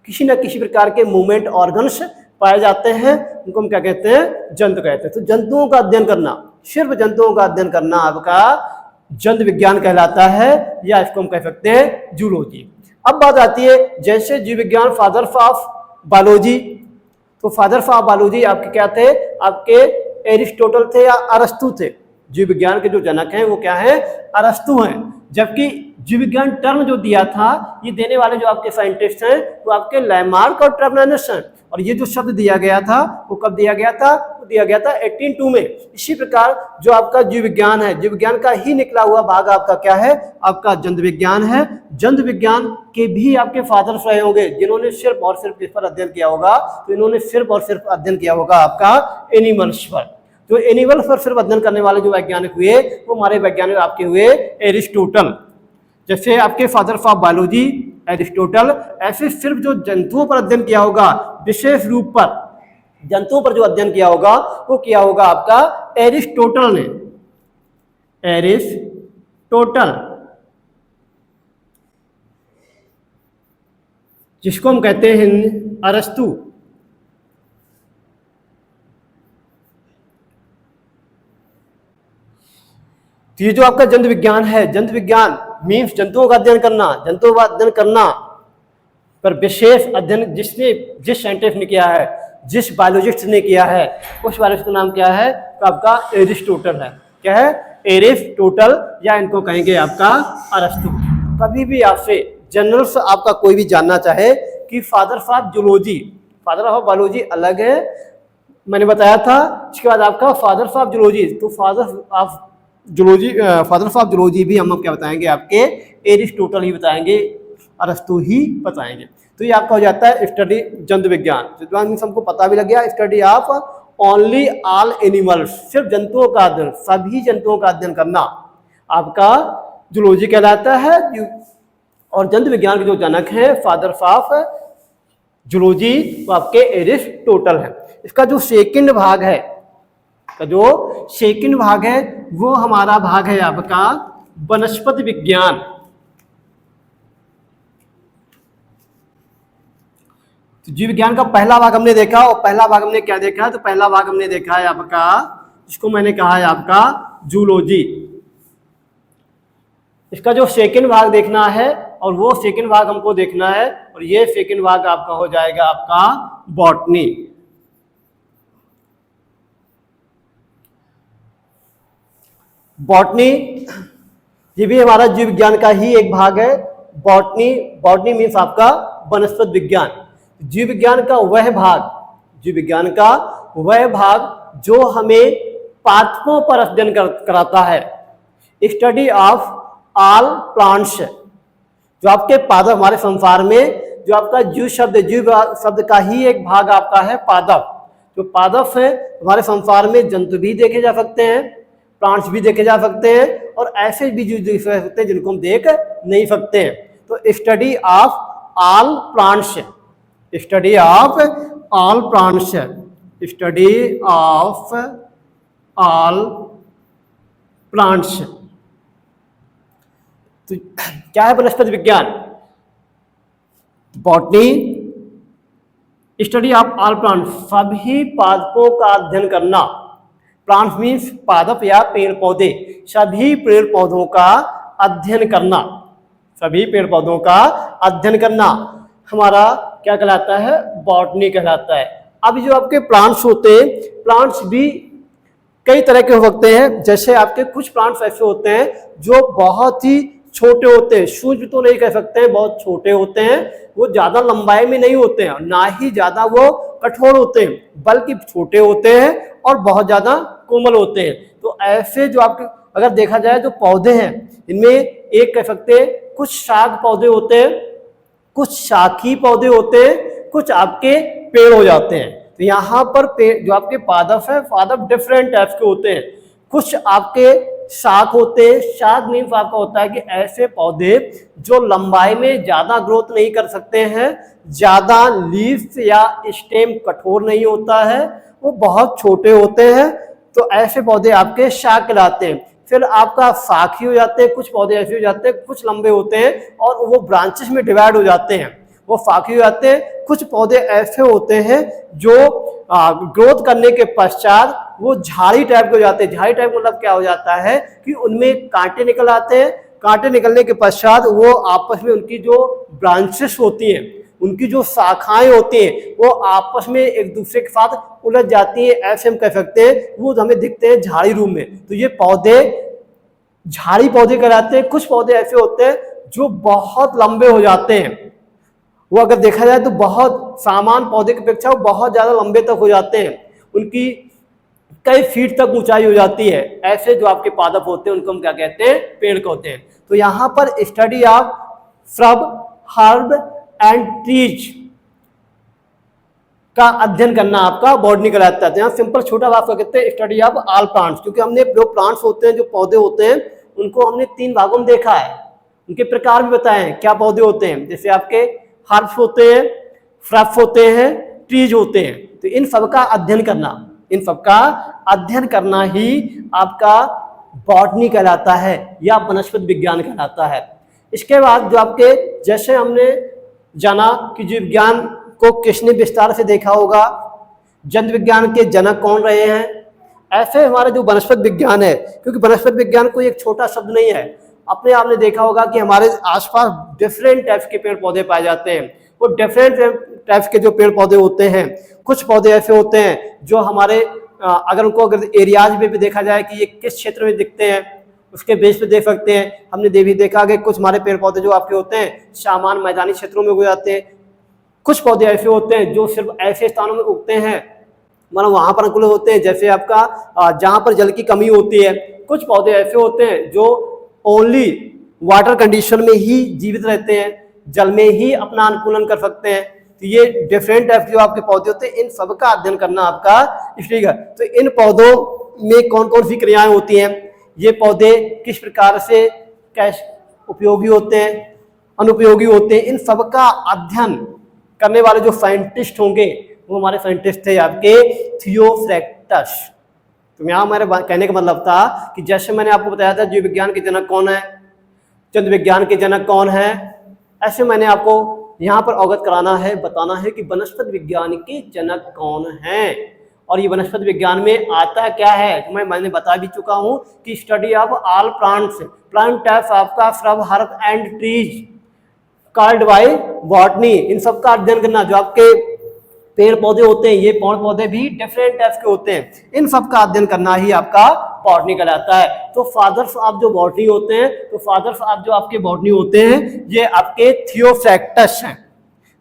किसी न किसी प्रकार के मूवमेंट ऑर्गन्स पाए जाते हैं, उनको हम क्या कहते हैं, जंतु कहते हैं। तो जंतुओं का अध्ययन करना, सिर्फ जंतुओं का अध्ययन करना आपका जंतु विज्ञान कहलाता है, या इसको हम कह सकते हैं जूलॉजी। अब बात आती है, जैसे जीव विज्ञान फादर ऑफ बायोलॉजी, तो फादर ऑफ बायोलॉजी आपके क्या थे, आपके एरिस्टोटल थे या अरस्तु थे। जीव विज्ञान के जो जनक हैं वो क्या है, अरस्तु हैं। जबकि जीव विज्ञान टर्म जो दिया था, ये देने वाले जो आपके साइंटिस्ट हैं वो आपके लैमार्क और ट्रेवनानस हैं। और ये जो शब्द दिया गया था वो कब दिया गया था, वो दिया गया था 1802 में। इसी प्रकार जो आपका जीव विज्ञान है, जीव विज्ञान का ही निकला हुआ भाग आपका क्या है, आपका जंतु विज्ञान है। जंतु विज्ञान के भी आपके फादर्स रहे होंगे, जिन्होंने सिर्फ और सिर्फ इस पर अध्ययन किया होगा। तो इन्होंने सिर्फ और सिर्फ अध्ययन किया होगा आपका एनिमल्स पर। तो एनिमल्स पर सिर्फ अध्ययन करने वाले जो वैज्ञानिक हुए, वो हमारे वैज्ञानिक आपके हुए एरिस्टोटल। जैसे आपके फादर ऑफ बायोलॉजी एरिस्टोटल, ऐसे सिर्फ जो जंतुओं पर अध्ययन किया होगा, विशेष रूप पर जंतुओं पर जो अध्ययन किया होगा, वो किया होगा आपका एरिस्टोटल ने, एरिस्टोटल, जिसको हम कहते हैं अरस्तु। तो ये जो आपका जंतु विज्ञान है, जंतु विज्ञान मीन्स जंतुओं का अध्ययन करना, जंतुओं का अध्ययन करना पर विशेष अध्ययन जिस साइंटिस्ट ने किया है, जिस बायोलॉजिस्ट ने किया है, उस बायोलॉजिस्ट का नाम क्या है, तो आपका एरिस्टोटल है। क्या है, एरिस्टोटल, या इनको कहेंगे आपका अरस्तु। कभी भी आपसे जनरल से आपका कोई भी जानना चाहे कि father of zoology, father of biology अलग है, मैंने बताया था। इसके बाद आपका फादर ऑफ जूलॉजी, तो father of zoology, father of zoology भी हम क्या बताएंगे, आपके एरिस्टोटल ही बताएंगे, अरस्तु ही बताएंगे। तो ये आपका हो जाता है स्टडी जंतु विज्ञान। हमको पता भी लग गया, study of only all animals, सिर्फ जंतुओं का अध्ययन, सभी जंतुओं का अध्ययन करना आपका जूलॉजी कहलाता है। और जंतु विज्ञान के जो जनक हैं फादर ऑफ जूलॉजी, वो आपके एरिस्टोटल है। इसका जो सेकंड भाग है, का जो सेकंड भाग है, वो हमारा भाग है आपका वनस्पति विज्ञान। तो जीव विज्ञान का पहला भाग हमने देखा, और पहला भाग हमने क्या देखा है, तो पहला भाग हमने देखा है आपका, इसको मैंने कहा है आपका जूलॉजी। इसका जो सेकंड भाग देखना है, और वो सेकंड भाग हमको देखना है, और ये सेकंड भाग आपका हो जाएगा आपका बॉटनी। बॉटनी ये भी हमारा जीव विज्ञान का ही एक भाग है। बॉटनी, बॉटनी मीन्स आपका वनस्पति विज्ञान। जीव विज्ञान का वह भाग, जीव विज्ञान का वह भाग जो हमें पादपों पर अध्ययन कराता है। स्टडी ऑफ ऑल प्लांट्स, जो आपके पादप हमारे संसार में, जो आपका जीव शब्द का ही एक भाग आपका है पादप। जो पादप है हमारे संसार में, जंतु भी देखे जा सकते हैं, प्लांट्स भी देखे जा सकते हैं, और ऐसे भी जीव देखे जा सकते हैं जिनको हम देख नहीं सकते हैं। तो study of all plants, study of all plants, study of all plants. तो क्या है वनस्पति विज्ञान? Botany, study of all plants, सभी पादपों का अध्ययन करना। प्लांट्स मीन्स पादप या पेड़ पौधे, सभी पेड़ पौधों का अध्ययन करना, सभी पेड़ पौधों का अध्ययन करना हमारा क्या कहलाता है? बॉटनी कहलाता है। अब जो आपके प्लांट्स होते हैं, प्लांट्स भी कई तरह के हो सकते हैं। जैसे आपके कुछ प्लांट्स ऐसे होते हैं जो बहुत ही छोटे होते हैं, सूक्ष्म तो नहीं कह सकते हैं, बहुत छोटे होते हैं। वो ज्यादा लंबाई में नहीं होते हैं, ना ही ज्यादा वो कठोर होते हैं, बल्कि छोटे होते हैं और बहुत ज्यादा कोमल होते हैं। तो ऐसे जो आपके अगर देखा जाए तो पौधे हैं, इनमें एक कह सकते हैं कुछ शाक पौधे होते हैं, कुछ शाखी पौधे होते हैं, कुछ आपके पेड़ हो जाते हैं। तो यहाँ पर पेड़ जो आपके पादप है, पादप डिफरेंट टाइप्स के होते हैं। कुछ आपके शाक होते हैं, शाक मीन्स आपका होता है कि ऐसे पौधे जो लंबाई में ज्यादा ग्रोथ नहीं कर सकते हैं, ज्यादा लीफ या स्टेम कठोर नहीं होता है, वो बहुत छोटे होते हैं। तो ऐसे पौधे आपके शाक कहलाते हैं। फिर आपका शाखी हो जाते हैं, कुछ पौधे ऐसे हो जाते हैं, कुछ लंबे होते हैं और वो ब्रांचेस में डिवाइड हो जाते हैं, वो शाखी हो जाते हैं। कुछ पौधे ऐसे होते हैं जो ग्रोथ करने के पश्चात वो झाड़ी टाइप के हो जाते हैं। झाड़ी टाइप मतलब क्या हो जाता है कि उनमें कांटे निकल आते हैं। कांटे निकलने के पश्चात वो आपस में उनकी जो ब्रांचेस होती हैं, उनकी जो शाखाएं होती हैं, वो आपस में एक दूसरे के साथ उलझ जाती हैं। ऐसे हम कह सकते हैं, वो हमें दिखते हैं झाड़ी रूप में। तो ये पौधे झाड़ी पौधे कहलाते हैं। कुछ पौधे ऐसे होते हैं जो बहुत लंबे हो जाते हैं, वो अगर देखा जाए तो बहुत सामान्य पौधे की अपेक्षा वो बहुत ज्यादा लंबे तक हो जाते हैं, उनकी कई फीट तक ऊंचाई हो जाती है। ऐसे जो आपके पादप होते हैं उनको हम क्या कहते हैं? पेड़ कहते हैं। तो यहाँ पर study of shrub, herb and trees का अध्ययन करना आपका बॉटनी कहलाता है। यहाँ सिंपल छोटा भाग कहते हैं स्टडी ऑफ ऑल प्लांट्स, क्योंकि हमने जो प्लांट्स होते हैं, जो पौधे होते हैं, उनको हमने 3 भागों में देखा है। उनके प्रकार भी बताए हैं, क्या पौधे होते हैं। जैसे आपके हर्ब्स होते हैं, श्रब्स होते हैं, ट्रीज होते हैं। तो इन सब का अध्ययन करना, इन सब का अध्ययन करना ही आपका बॉटनी कहलाता है या वनस्पति विज्ञान कहलाता है। इसके बाद जो आपके, जैसे हमने जाना कि जीव विज्ञान को किसने विस्तार से देखा होगा, जंतु विज्ञान के जनक कौन रहे हैं, ऐसे हमारा जो वनस्पति विज्ञान है, क्योंकि वनस्पति विज्ञान कोई एक छोटा शब्द नहीं है। अपने आपने देखा होगा कि हमारे आसपास डिफरेंट टाइप्स के पेड़ पौधे पाए जाते हैं। वो डिफरेंट टाइप्स के जो पेड़ पौधे होते हैं, कुछ पौधे ऐसे होते हैं जो हमारे अगर उनको अगर एरियाज में भी देखा जाए कि ये किस क्षेत्र में दिखते हैं, उसके बेस पे देख सकते हैं। हमने भी देखा कि कुछ हमारे पेड़ पौधे जो आपके होते हैं सामान्य मैदानी क्षेत्रों में उग जाते हैं। कुछ पौधे ऐसे होते हैं जो सिर्फ ऐसे स्थानों में उगते हैं, मतलब वहां पर अनुकूल होते हैं, जैसे आपका जहां पर जल की कमी होती है। कुछ पौधे ऐसे होते हैं जो ओनली वाटर कंडीशन में ही जीवित रहते हैं, जल में ही अपना अनुकूलन कर सकते हैं। तो ये डिफरेंट टाइप जो आपके पौधे होते हैं, इन सब का अध्ययन करना आपका इसलिए है। तो इन पौधों में कौन कौन सी क्रियाएं होती हैं, ये पौधे किस प्रकार से कैसे उपयोगी होते हैं, अनुपयोगी होते हैं, इन सब का अध्ययन करने वाले जो साइंटिस्ट होंगे वो हमारे साइंटिस्ट थे आपके थियोफ्रैक्टस। तो यहाँ मेरे कहने का मतलब था कि जैसे मैंने आपको बताया था जीव विज्ञान के जनक कौन है, जंतु विज्ञान के जनक कौन है, ऐसे मैंने आपको यहाँ पर अवगत कराना है, बताना है कि वनस्पति विज्ञान के जनक कौन हैं और ये वनस्पति विज्ञान में आता क्या है। तो मैंने बता भी चुका हूँ कि study of all plants, plant types आपका shrub, herb and trees called by botany, इन सब का अध्ययन करना। जो आपके पेड़ पौधे होते हैं, ये पेड़ पौधे भी डिफरेंट टाइप्स के होते हैं, इन सब का अध्ययन करना ही आपका बॉटनी कहलाता है। तो फादर्स ऑफ जो बॉटनी होते हैं, तो फादर्स ऑफ जो आपके बॉटनी होते हैं ये आपके थियोफ्रैक्टस हैं।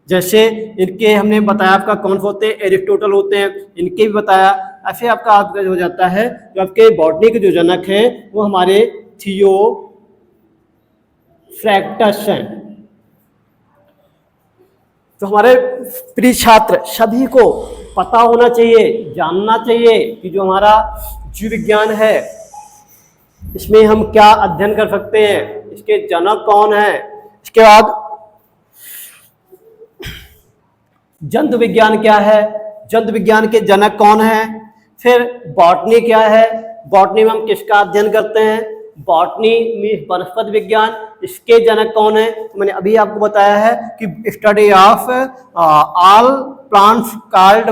जैसे इनके हमने बताया आपका कौन से होते हैं, एरिस्टोटल होते हैं, इनके भी बताया। ऐसे आपका हो जाता है जो आपके बॉटनी के जो जनक हैं वो हमारे थियोफ्रैक्टस हैं। तो हमारे प्रिय छात्र सभी को पता होना चाहिए, जानना चाहिए कि जो हमारा जीव विज्ञान है इसमें हम क्या अध्ययन कर सकते हैं, इसके जनक कौन है। इसके बाद जंतु विज्ञान क्या है, जंतु विज्ञान के जनक कौन है। फिर बॉटनी क्या है, बॉटनी में हम किसका अध्ययन करते हैं, बॉटनी में वनस्पति विज्ञान, इसके जनक कौन है। तो मैंने अभी आपको बताया है कि study of all plants called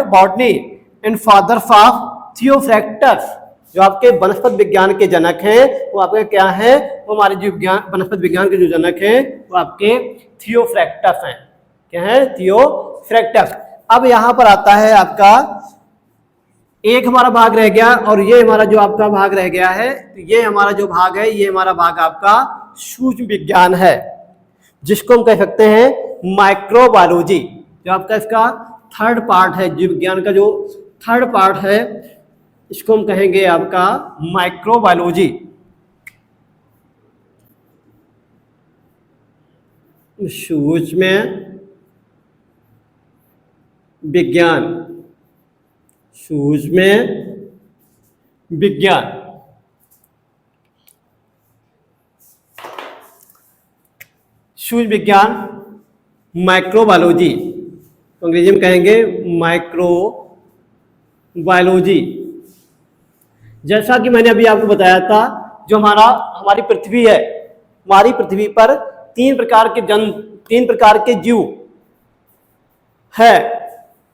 botany and fathers of Theophrastus. जो आपके वनस्पति विज्ञान के जनक हैं वो आपके क्या है, वो हमारे जीव विज्ञान वनस्पति विज्ञान के जो जनक हैं वो आपके थियोफ्रैक्टस हैं। क्या है, थियोफ्रैक्टस। अब यहाँ पर आता है आपका एक हमारा भाग रह गया और ये हमारा जो आपका भाग रह गया है, तो ये हमारा जो भाग है, ये हमारा भाग आपका सूक्ष्म विज्ञान है, जिसको हम कह सकते हैं माइक्रोबायोलॉजी। जो आपका इसका थर्ड पार्ट है, जीव विज्ञान का जो थर्ड पार्ट है इसको हम कहेंगे आपका माइक्रोबायोलॉजी। सूक्ष्म विज्ञान, सूक्ष्म विज्ञान। सूक्ष्म विज्ञान माइक्रोबायोलॉजी, अंग्रेजी में कहेंगे माइक्रोबायोलॉजी। जैसा कि मैंने अभी आपको बताया था, जो हमारी पृथ्वी है, हमारी पृथ्वी पर तीन प्रकार के जीव है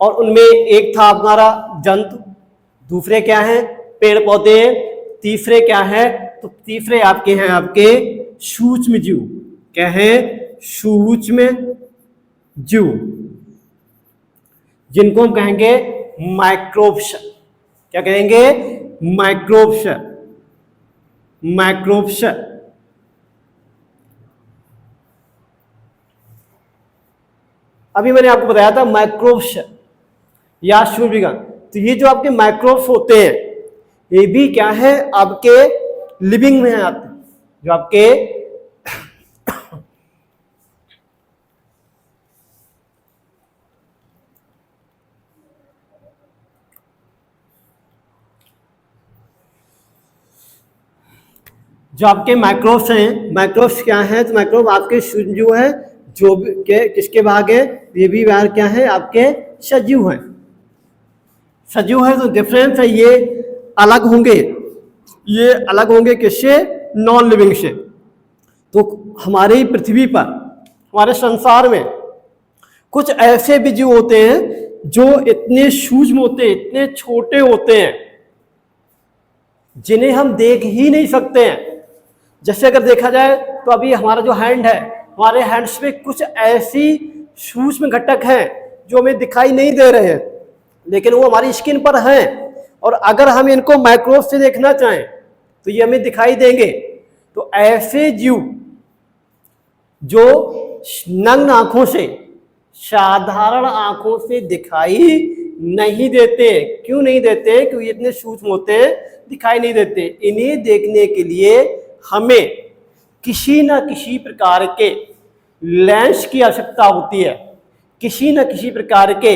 और उनमें एक था हमारा जंतु, दूसरे क्या हैं पेड़ पौधे, तीसरे क्या है, तो तीसरे आपके हैं आपके सूक्ष्म जीव। क्या है, सूक्ष्म जीव, जिनको हम कहेंगे माइक्रोब्स। क्या कहेंगे, माइक्रोब्स। माइक्रोब्स अभी मैंने आपको बताया था माइक्रोब्स या सूक्ष्म विज्ञान। तो ये जो आपके माइक्रोब्स होते हैं ये भी क्या है, आपके लिविंग में आते हैं। जो आपके माइक्रोब्स हैं, माइक्रोब्स क्या है, तो माइक्रोब आपके सूक्ष्म जीव है, जो के किसके भाग है, ये भी भाग क्या है आपके सजीव हैं। सजीव है तो डिफरेंस है, ये अलग होंगे, ये अलग होंगे किससे, नॉन लिविंग से। तो हमारी पृथ्वी पर, हमारे संसार में कुछ ऐसे भी जीव होते हैं जो इतने सूक्ष्म होते हैं, इतने छोटे होते हैं, जिन्हें हम देख ही नहीं सकते हैं। जैसे अगर देखा जाए तो अभी हमारा जो हैंड है, हमारे हैंड्स में कुछ ऐसी सूक्ष्म घटक हैं जो हमें दिखाई नहीं दे रहे हैं, लेकिन वो हमारी स्किन पर हैं, और अगर हम इनको माइक्रोस्कोप से देखना चाहें तो ये हमें दिखाई देंगे। तो ऐसे जीव जो नग्न आंखों से, साधारण आंखों से दिखाई नहीं देते, क्यों नहीं देते, क्योंकि इतने सूक्ष्म होते हैं, दिखाई नहीं देते। इन्हें देखने के लिए हमें किसी न किसी प्रकार के लेंस की आवश्यकता होती है, किसी न किसी प्रकार के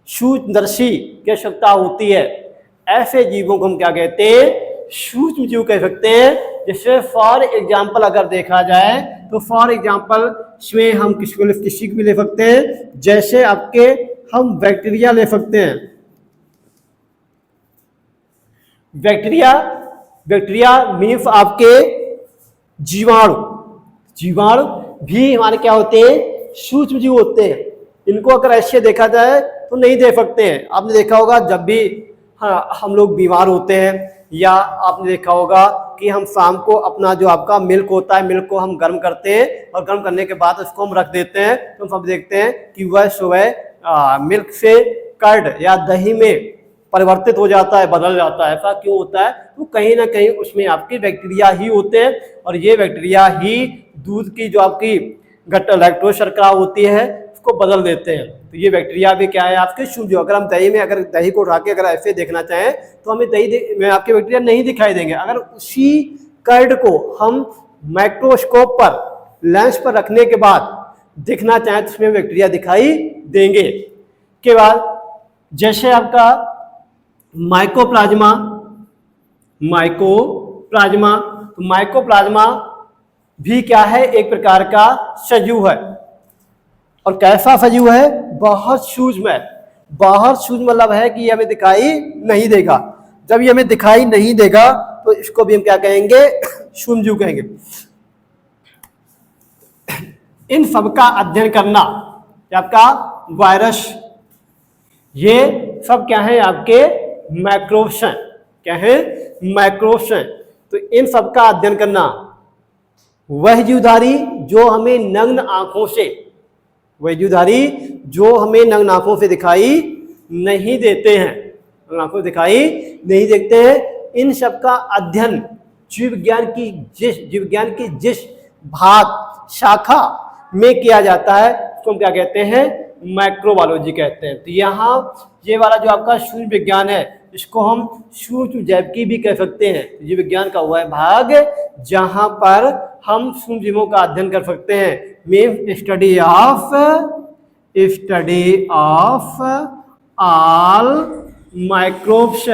सूक्ष्मदर्शी की आवश्यकता होती है। ऐसे जीवों को हम क्या कहते हैं, सूक्ष्म जीव कह सकते हैं। जैसे फॉर एग्जाम्पल अगर देखा जाए तो फॉर एग्जाम्पल इसमें हम किसी को भी ले सकते हैं, जैसे आपके हम बैक्टीरिया ले सकते हैं। बैक्टीरिया मीन्स आपके जीवाणु, जीवाणु भी हमारे क्या होते हैं, सूक्ष्म जीव होते हैं। इनको अगर ऐसे देखा जाए तो नहीं देख सकते हैं। आपने देखा होगा जब भी हम लोग बीमार होते हैं, या आपने देखा होगा कि हम शाम को अपना जो आपका मिल्क होता है, मिल्क को हम गर्म करते हैं और गर्म करने के बाद उसको हम रख देते हैं, तो हम सब देखते हैं कि वह सुबह मिल्क से कर्ड या दही में परिवर्तित हो जाता है, बदल जाता है। ऐसा क्यों होता है? तो कहीं ना कहीं उसमें आपके बैक्टीरिया ही होते हैं, और ये बैक्टीरिया ही दूध की जो आपकी लैक्टोज शर्करा होती है उसको बदल देते हैं। तो ये बैक्टीरिया भी क्या है, आपके सूक्ष्म। अगर हम दही में, अगर दही को उठा के अगर ऐसे देखना चाहें तो हमें दही में आपके बैक्टीरिया नहीं दिखाई देंगे। अगर उसी कर्ड को हम माइक्रोस्कोप पर लेंस पर रखने के बाद देखना चाहें तो उसमें बैक्टीरिया दिखाई देंगे। के बाद जैसे आपका माइकोप्लाज्मा, तो माइकोप्लाज्मा भी क्या है, एक प्रकार का सजीव है। और कैसा सजीव है? बहुत सूक्ष्म है। बहुत सूक्ष्म मतलब है कि ये हमें दिखाई नहीं देगा। जब ये हमें दिखाई नहीं देगा तो इसको भी हम क्या कहेंगे, सूक्ष्म जीव कहेंगे। इन सब का अध्ययन करना, आपका वायरस, ये सब क्या है, आपके माइक्रोब्स हैं। क्या है? माइक्रोब्स हैं। तो इन सब का अध्ययन करना, वह जीवधारी जो हमें नग्न आंखों से, वह जीवधारी जो हमें नग्न आंखों से दिखाई नहीं देते हैं, आंखों से दिखाई नहीं देते हैं, इन सब का अध्ययन जीव विज्ञान की जिस भाग शाखा में किया जाता है उसको हम क्या कहते हैं, माइक्रोबायोलॉजी कहते हैं। तो यहाँ ये वाला जो आपका सूक्ष्म विज्ञान है इसको हम सूक्ष्म जैविकी भी कह सकते हैं। जीव विज्ञान का हुआ है भाग जहां पर हम सूक्ष्म जीवों का अध्ययन कर सकते हैं। Mean study of all microbes,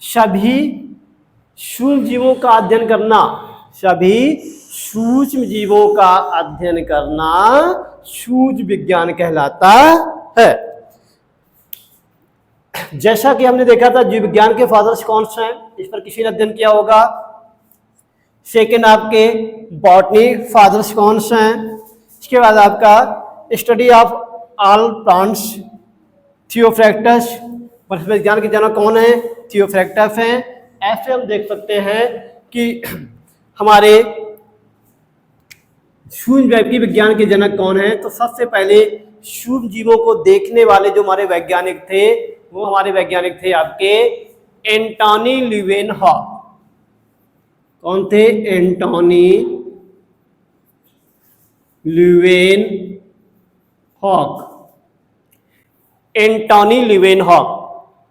सभी सूक्ष्म जीवों का अध्ययन करना, सभी सूक्ष्म जीवों का अध्ययन करना सूक्ष्म विज्ञान कहलाता है। जैसा कि हमने देखा था जीव विज्ञान के फादर्स कौन से हैं, इस पर किसी ने अध्ययन किया होगा। सेकेंड आपके बॉटनी फादर्स कौन से हैं। इसके बाद आपका स्टडी ऑफ ऑल प्लांट्स, थियोफ्रैक्टस, वनस्पति विज्ञान के जनक कौन है, थियोफ्रैक्टस हैं। ऐसे हम देख सकते हैं कि हमारे सूक्ष्म जैविक विज्ञान के जनक कौन है। तो सबसे पहले सूक्ष्म जीवों को देखने वाले जो हमारे वैज्ञानिक थे वो हमारे वैज्ञानिक थे आपके एंटोनी ल्यूवेनहॉक। कौन थे? Antonie Leeuwenhoek. Antonie Leeuwenhoek,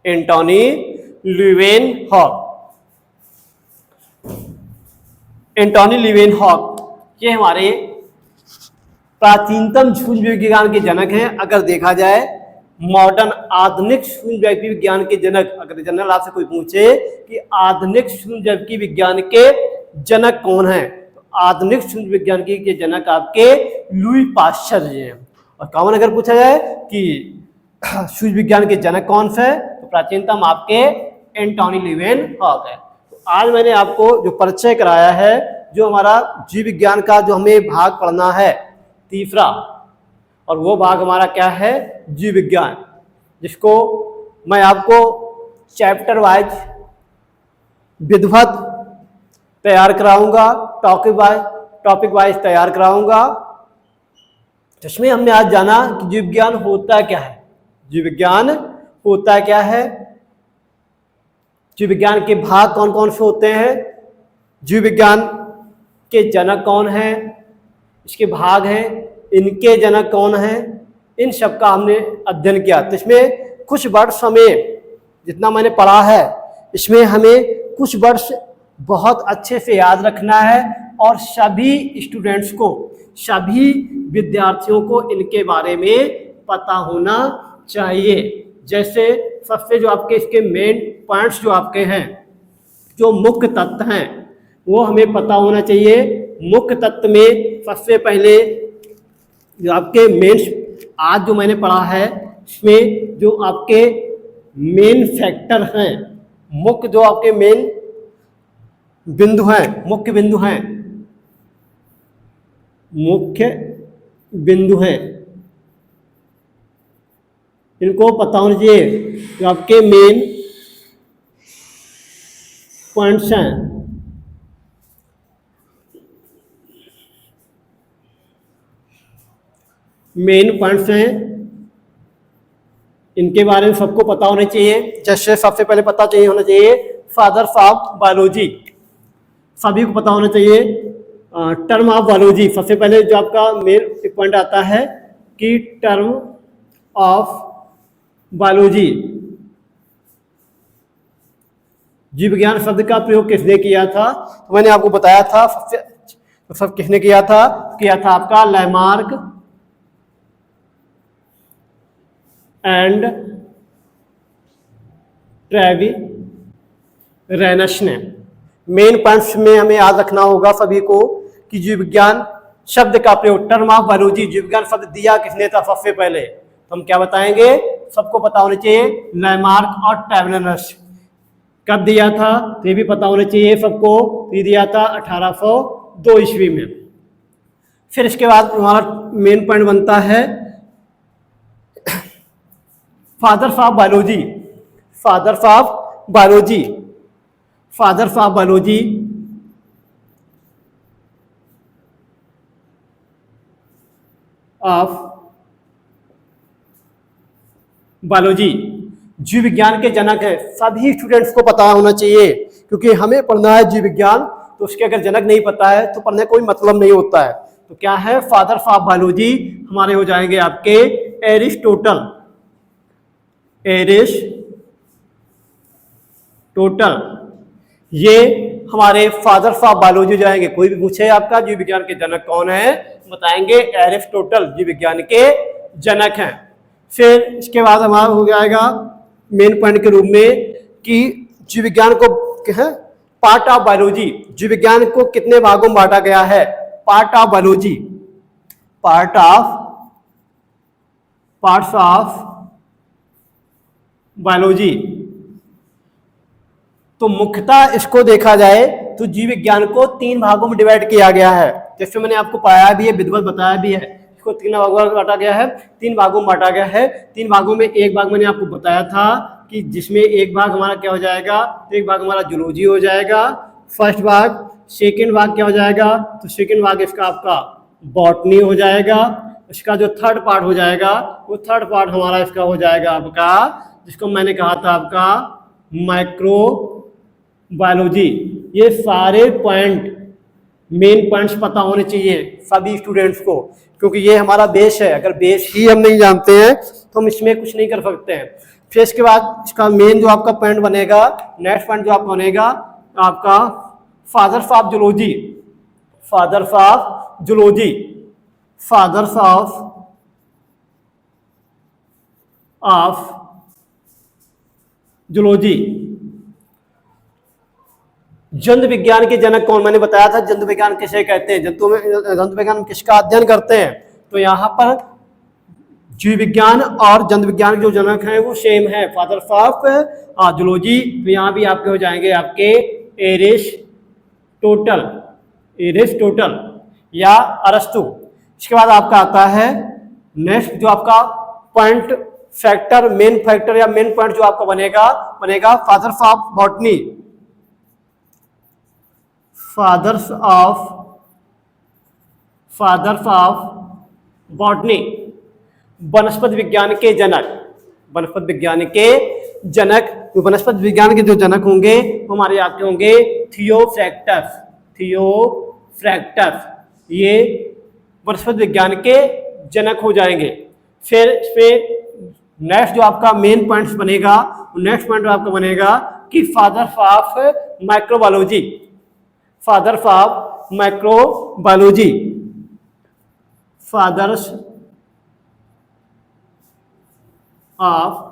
Antonie Leeuwenhoek, Antonie Leeuwenhoek ये हमारे प्राचीनतम सूक्ष्म विज्ञान के जनक हैं। अगर देखा जाए मॉडर्न आधुनिक सूक्ष्म जैविक विज्ञान के जनक, अगर जनरल आपसे कोई पूछे कि आधुनिक सूक्ष्म जैविक विज्ञान के जनक कौन है, तो आधुनिक सूक्ष्म विज्ञान के जनक आपके लुई पाश्चर जी हैं। और कॉमन अगर पूछा जाए कि सूक्ष्म विज्ञान के जनक कौन से, तो प्राचीनतम आपके एंटोनी ल्यूवेनहॉक है। तो आज मैंने आपको जो परिचय कराया है, जो हमारा जीव विज्ञान का जो हमें भाग पढ़ना है तीसरा, और वो भाग हमारा क्या है, जीव विज्ञान, जिसको मैं आपको चैप्टर वाइज विधिवत तैयार कराऊंगा, टॉपिक वाइज तैयार कराऊंगा। जिसमें हमने आज जाना कि जीव विज्ञान होता क्या है, जीव विज्ञान होता क्या है, जीव विज्ञान के भाग कौन कौन से होते हैं, जीव विज्ञान के जनक कौन हैं, इसके भाग हैं, इनके जनक कौन हैं, इन सब का हमने अध्ययन किया। तो इसमें कुछ वर्ष हमें, जितना मैंने पढ़ा है इसमें हमें कुछ वर्ष बहुत अच्छे से याद रखना है, और सभी स्टूडेंट्स को, सभी विद्यार्थियों को इनके बारे में पता होना चाहिए। जैसे सबसे जो आपके इसके मेन पॉइंट्स जो आपके हैं, जो मुख्य तत्व हैं, वो हमें पता होना चाहिए। मुख्य तत्व में सबसे पहले जो आपके मेन, आज जो मैंने पढ़ा है इसमें जो आपके मेन फैक्टर हैं, मुख्य जो आपके मेन बिंदु हैं, मुख्य बिंदु हैं, मुख्य बिंदु हैं, इनको पता होना चाहिए। जो आपके मेन पॉइंट्स हैं, मेन पॉइंट्स हैं, इनके बारे में सबको पता होना चाहिए। जैसे सबसे पहले पता चाहिए होना चाहिए फादर्स ऑफ बायोलॉजी, सभी को पता होना चाहिए। टर्म ऑफ बायोलॉजी, सबसे पहले जो आपका मेन पॉइंट आता है कि टर्म ऑफ बायोलॉजी, जीव विज्ञान शब्द का प्रयोग किसने किया था? तो मैंने आपको बताया था सब किसने किया था आपका लैमार्क एंड ट्रेवी रेनस ने। मेन पॉइंट्स में हमें याद रखना होगा सभी को कि जीव विज्ञान शब्द का प्रयोग, टर्म ऑफ बायोलॉजी, जीव विज्ञान शब्द दिया किसने था सबसे पहले? तो हम क्या बताएंगे, सबको पता होना चाहिए लैमार्क और ट्रेवी। कब दिया था तो ये भी पता होना चाहिए सबको, ये दिया था 1802 ईस्वी में। फिर इसके बाद हमारा मेन पॉइंट बनता है fathers of biology, fathers of biology, fathers of biology of biology, जीव विज्ञान के जनक है। सभी स्टूडेंट्स को पता होना चाहिए, क्योंकि हमें पढ़ना है जीव विज्ञान, तो उसके अगर जनक नहीं पता है तो पढ़ने कोई मतलब नहीं होता है। तो क्या है, फादर्स ऑफ बायोलॉजी हमारे हो जाएंगे आपके एरिस्टोटल, एरिस्टोटल, ये हमारे फादर्स ऑफ बायोलॉजी जाएंगे। कोई भी पूछे आपका जीव विज्ञान के जनक कौन है, बताएंगे एरिस्टोटल जीव विज्ञान के जनक हैं। फिर इसके बाद हमारा हो जाएगा मेन पॉइंट के रूप में कि जीव विज्ञान को है पार्ट ऑफ बायोलॉजी, जीव विज्ञान को कितने भागों में बांटा गया है? Part of biology, parts of biology. तो मुख्यतः इसको देखा जाए तो जीव विज्ञान को 3 भागों में डिवाइड किया गया है, जैसे मैंने आपको पढ़ाया भी है, विधिवत बताया भी है। इसको 3 भागों में बांटा गया है, 3 भागों में बांटा गया है। 3 भागों में एक भाग मैंने आपको बताया था कि जिसमें एक भाग हमारा क्या हो जाएगा, एक भाग हमारा जूलॉजी हो जाएगा फर्स्ट भाग। सेकेंड भाग क्या हो जाएगा, तो सेकेंड भाग इसका आपका बॉटनी हो जाएगा। इसका जो थर्ड पार्ट हो जाएगा, वो थर्ड पार्ट हमारा इसका हो जाएगा आपका, जिसको मैंने कहा था आपका माइक्रो बायोलॉजी। ये सारे पॉइंट, मेन पॉइंट्स पता होने चाहिए सभी स्टूडेंट्स को, क्योंकि ये हमारा बेस है। अगर बेस ही हम नहीं जानते हैं तो हम इसमें कुछ नहीं कर सकते हैं। फिर इसके बाद इसका मेन जो आपका पॉइंट बनेगा, नेक्स्ट पॉइंट जो आपका बनेगा आपका fathers of zoology, fathers of zoology, fathers of zoology. जंतु विज्ञान के जनक कौन, मैंने बताया था जंतु विज्ञान किसे कहते हैं, जंतु विज्ञान में किसका अध्ययन करते हैं? तो यहाँ पर जीव विज्ञान और जंतु विज्ञान के जो जनक हैं वो सेम है, फादर्स ऑफ जूलॉजी। तो यहाँ भी आपके हो जाएंगे आपके एरिस्टोटल, एरिस्टोटल या अरस्तु। इसके बाद आपका आता है नेक्स्ट जो आपका पॉइंट फैक्टर, मेन फैक्टर या मेन पॉइंट जो आपका बनेगा fathers of botany, fathers of botany, वनस्पति विज्ञान के जनक, वनस्पति विज्ञान के जनक। वनस्पति विज्ञान के जो जनक होंगे वो हमारे आपके होंगे थियोफ्रैक्टस, थियोफ्रैक्टस, ये वनस्पति विज्ञान के जनक हो जाएंगे। फिर इसमें नेक्स्ट जो आपका मेन पॉइंट्स बनेगा, नेक्स्ट पॉइंट आपका बनेगा कि fathers of microbiology, fathers of microbiology, fathers of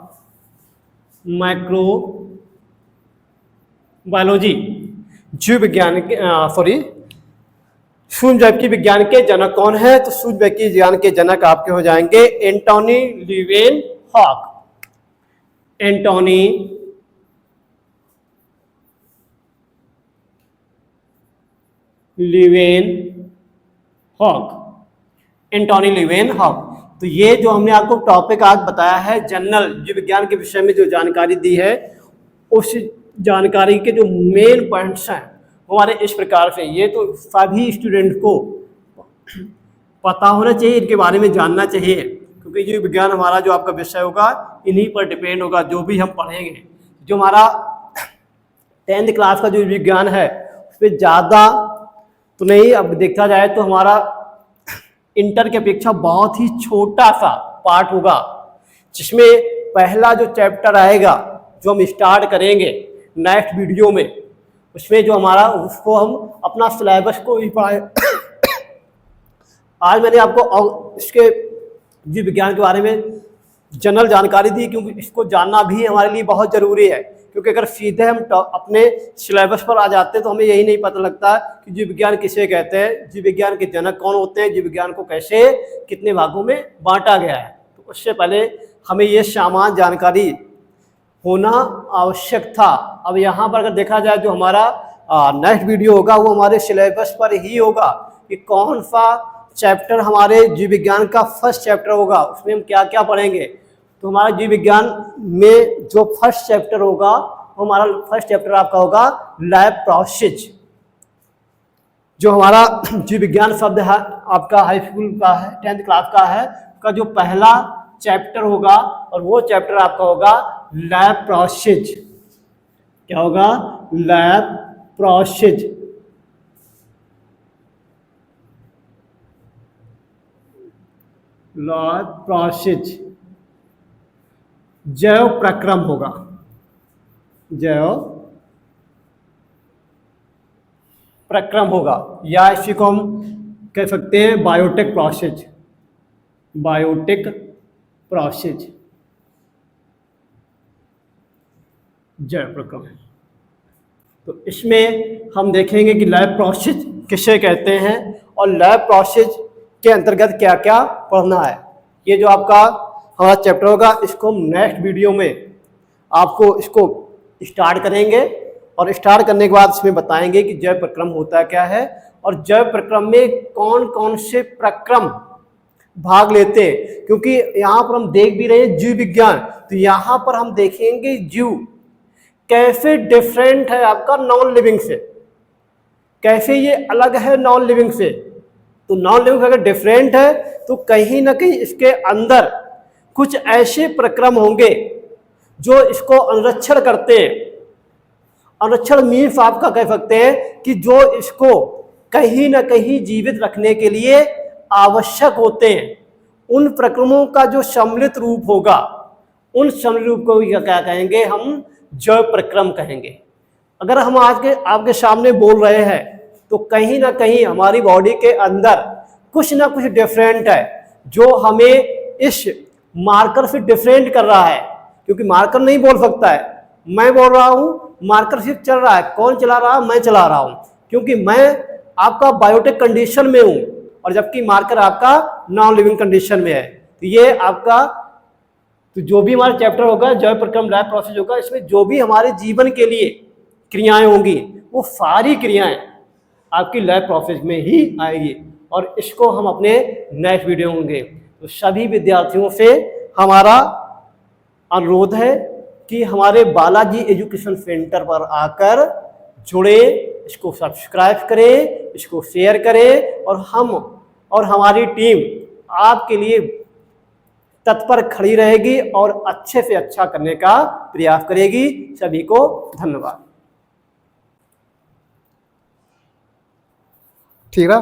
microbiology, जीव विज्ञान के सूक्ष्मजीव विज्ञान के जनक कौन है? तो सूक्ष्मजीव विज्ञान के जनक आपके हो जाएंगे एंटोनी लीवेनहॉक, एंटोनी लीवेनहॉक। एंटोनी लीवेनहॉफ। तो ये जो हमने आपको टॉपिक आज बताया है जनरल जीव विज्ञान के विषय में जो जानकारी दी है, उस जानकारी के जो मेन पॉइंट्स हैं हमारे इस प्रकार से, ये तो सभी स्टूडेंट को पता होना चाहिए, इनके बारे में जानना चाहिए, क्योंकि जीव विज्ञान हमारा जो आपका विषय होगा इन्हीं पर डिपेंड होगा जो भी हम पढ़ेंगे। जो हमारा 10th क्लास का जो विज्ञान है उस पर ज़्यादा तो नहीं, अब देखा जाए तो हमारा इंटर की अपेक्षा बहुत ही छोटा सा पार्ट होगा, जिसमें पहला जो चैप्टर आएगा जो हम स्टार्ट करेंगे नेक्स्ट वीडियो में, उसमें जो हमारा उसको हम अपना सिलेबस को ही पढ़ाए। आज मैंने आपको इसके जीव विज्ञान के बारे में जनरल जानकारी दी, क्योंकि इसको जानना भी हमारे लिए बहुत ज़रूरी है, क्योंकि अगर सीधे हम अपने सिलेबस पर आ जाते हैं तो हमें यही नहीं पता लगता कि जीव विज्ञान किसे कहते हैं, जीव विज्ञान के जनक कौन होते हैं, जीव विज्ञान को कैसे कितने भागों में बांटा गया है। तो उससे पहले हमें ये सामान्य जानकारी होना आवश्यक था। अब यहाँ पर अगर देखा जाए जो हमारा नेक्स्ट वीडियो होगा वो हमारे सिलेबस पर ही होगा कि कौन सा चैप्टर हमारे जीव विज्ञान का फर्स्ट चैप्टर होगा, उसमें हम क्या क्या पढ़ेंगे। तो हमारा जीव विज्ञान में जो फर्स्ट चैप्टर होगा वो हमारा फर्स्ट चैप्टर आपका होगा लैब प्रोसेस। जो हमारा जीव विज्ञान शब्द है आपका हाई स्कूल का है, 10th क्लास का है, का जो पहला चैप्टर होगा और वो चैप्टर आपका होगा लैब प्रोसेस। क्या होगा? Lab process. लैब प्रोसेस जैव प्रक्रम होगा, जैव प्रक्रम होगा, या इसी को हम कह सकते हैं बायोटिक प्रोसेस, बायोटिक प्रोसेस, जैव प्रक्रम। तो इसमें हम देखेंगे कि लैब प्रोसेस किसे कहते हैं और लैब प्रोसेस के अंतर्गत क्या क्या पढ़ना है। ये जो आपका हमारा चैप्टर होगा इसको हम नेक्स्ट वीडियो में आपको इसको स्टार्ट करेंगे, और स्टार्ट करने के बाद इसमें बताएंगे कि जैव प्रक्रम होता क्या है और जैव प्रक्रम में कौन कौन से प्रक्रम भाग लेते हैं। क्योंकि यहाँ पर हम देख भी रहे हैं जीव विज्ञान, तो यहाँ पर हम देखेंगे जीव कैसे डिफरेंट है आपका नॉन लिविंग से, कैसे ये अलग है नॉन लिविंग से। तो नॉन लिविंग अगर डिफरेंट है तो कहीं ना कहीं इसके अंदर कुछ ऐसे प्रक्रम होंगे जो इसको अनुरक्षण करते हैं। अनुरक्षण मीन्स आपका कह सकते हैं कि जो इसको कहीं ना कहीं जीवित रखने के लिए आवश्यक होते हैं, उन प्रक्रमों का जो सम्मिलित रूप होगा, उन सम्मिलित रूप को क्या कहेंगे? हम जैव प्रक्रम कहेंगे। अगर हम आज के आपके सामने बोल रहे हैं तो कहीं ना कहीं हमारी बॉडी के अंदर कुछ ना कुछ डिफरेंट है जो हमें इस मार्कर से डिफरेंट कर रहा है। क्योंकि मार्कर नहीं बोल सकता है, मैं बोल रहा हूँ, मार्कर सिर्फ चल रहा है। कौन चला रहा है? मैं चला रहा हूँ, क्योंकि मैं आपका बायोटिक कंडीशन में हूँ और जबकि मार्कर आपका नॉन लिविंग कंडीशन में है। तो ये आपका तो जो भी हमारा चैप्टर होगा जैव प्रक्रम लैब प्रोसेस होगा, इसमें जो भी हमारे जीवन के लिए क्रियाएं होंगी वो सारी क्रियाएं आपकी लैब प्रोसेस में ही आएगी, और इसको हम अपने नेक्स्ट वीडियो होंगे। तो सभी विद्यार्थियों से हमारा अनुरोध है कि हमारे बालाजी एजुकेशन सेंटर पर आकर जुड़े, इसको सब्सक्राइब करें, इसको शेयर करें, और हम और हमारी टीम आपके लिए तत्पर खड़ी रहेगी और अच्छे से अच्छा करने का प्रयास करेगी। सभी को धन्यवाद। ठीक है।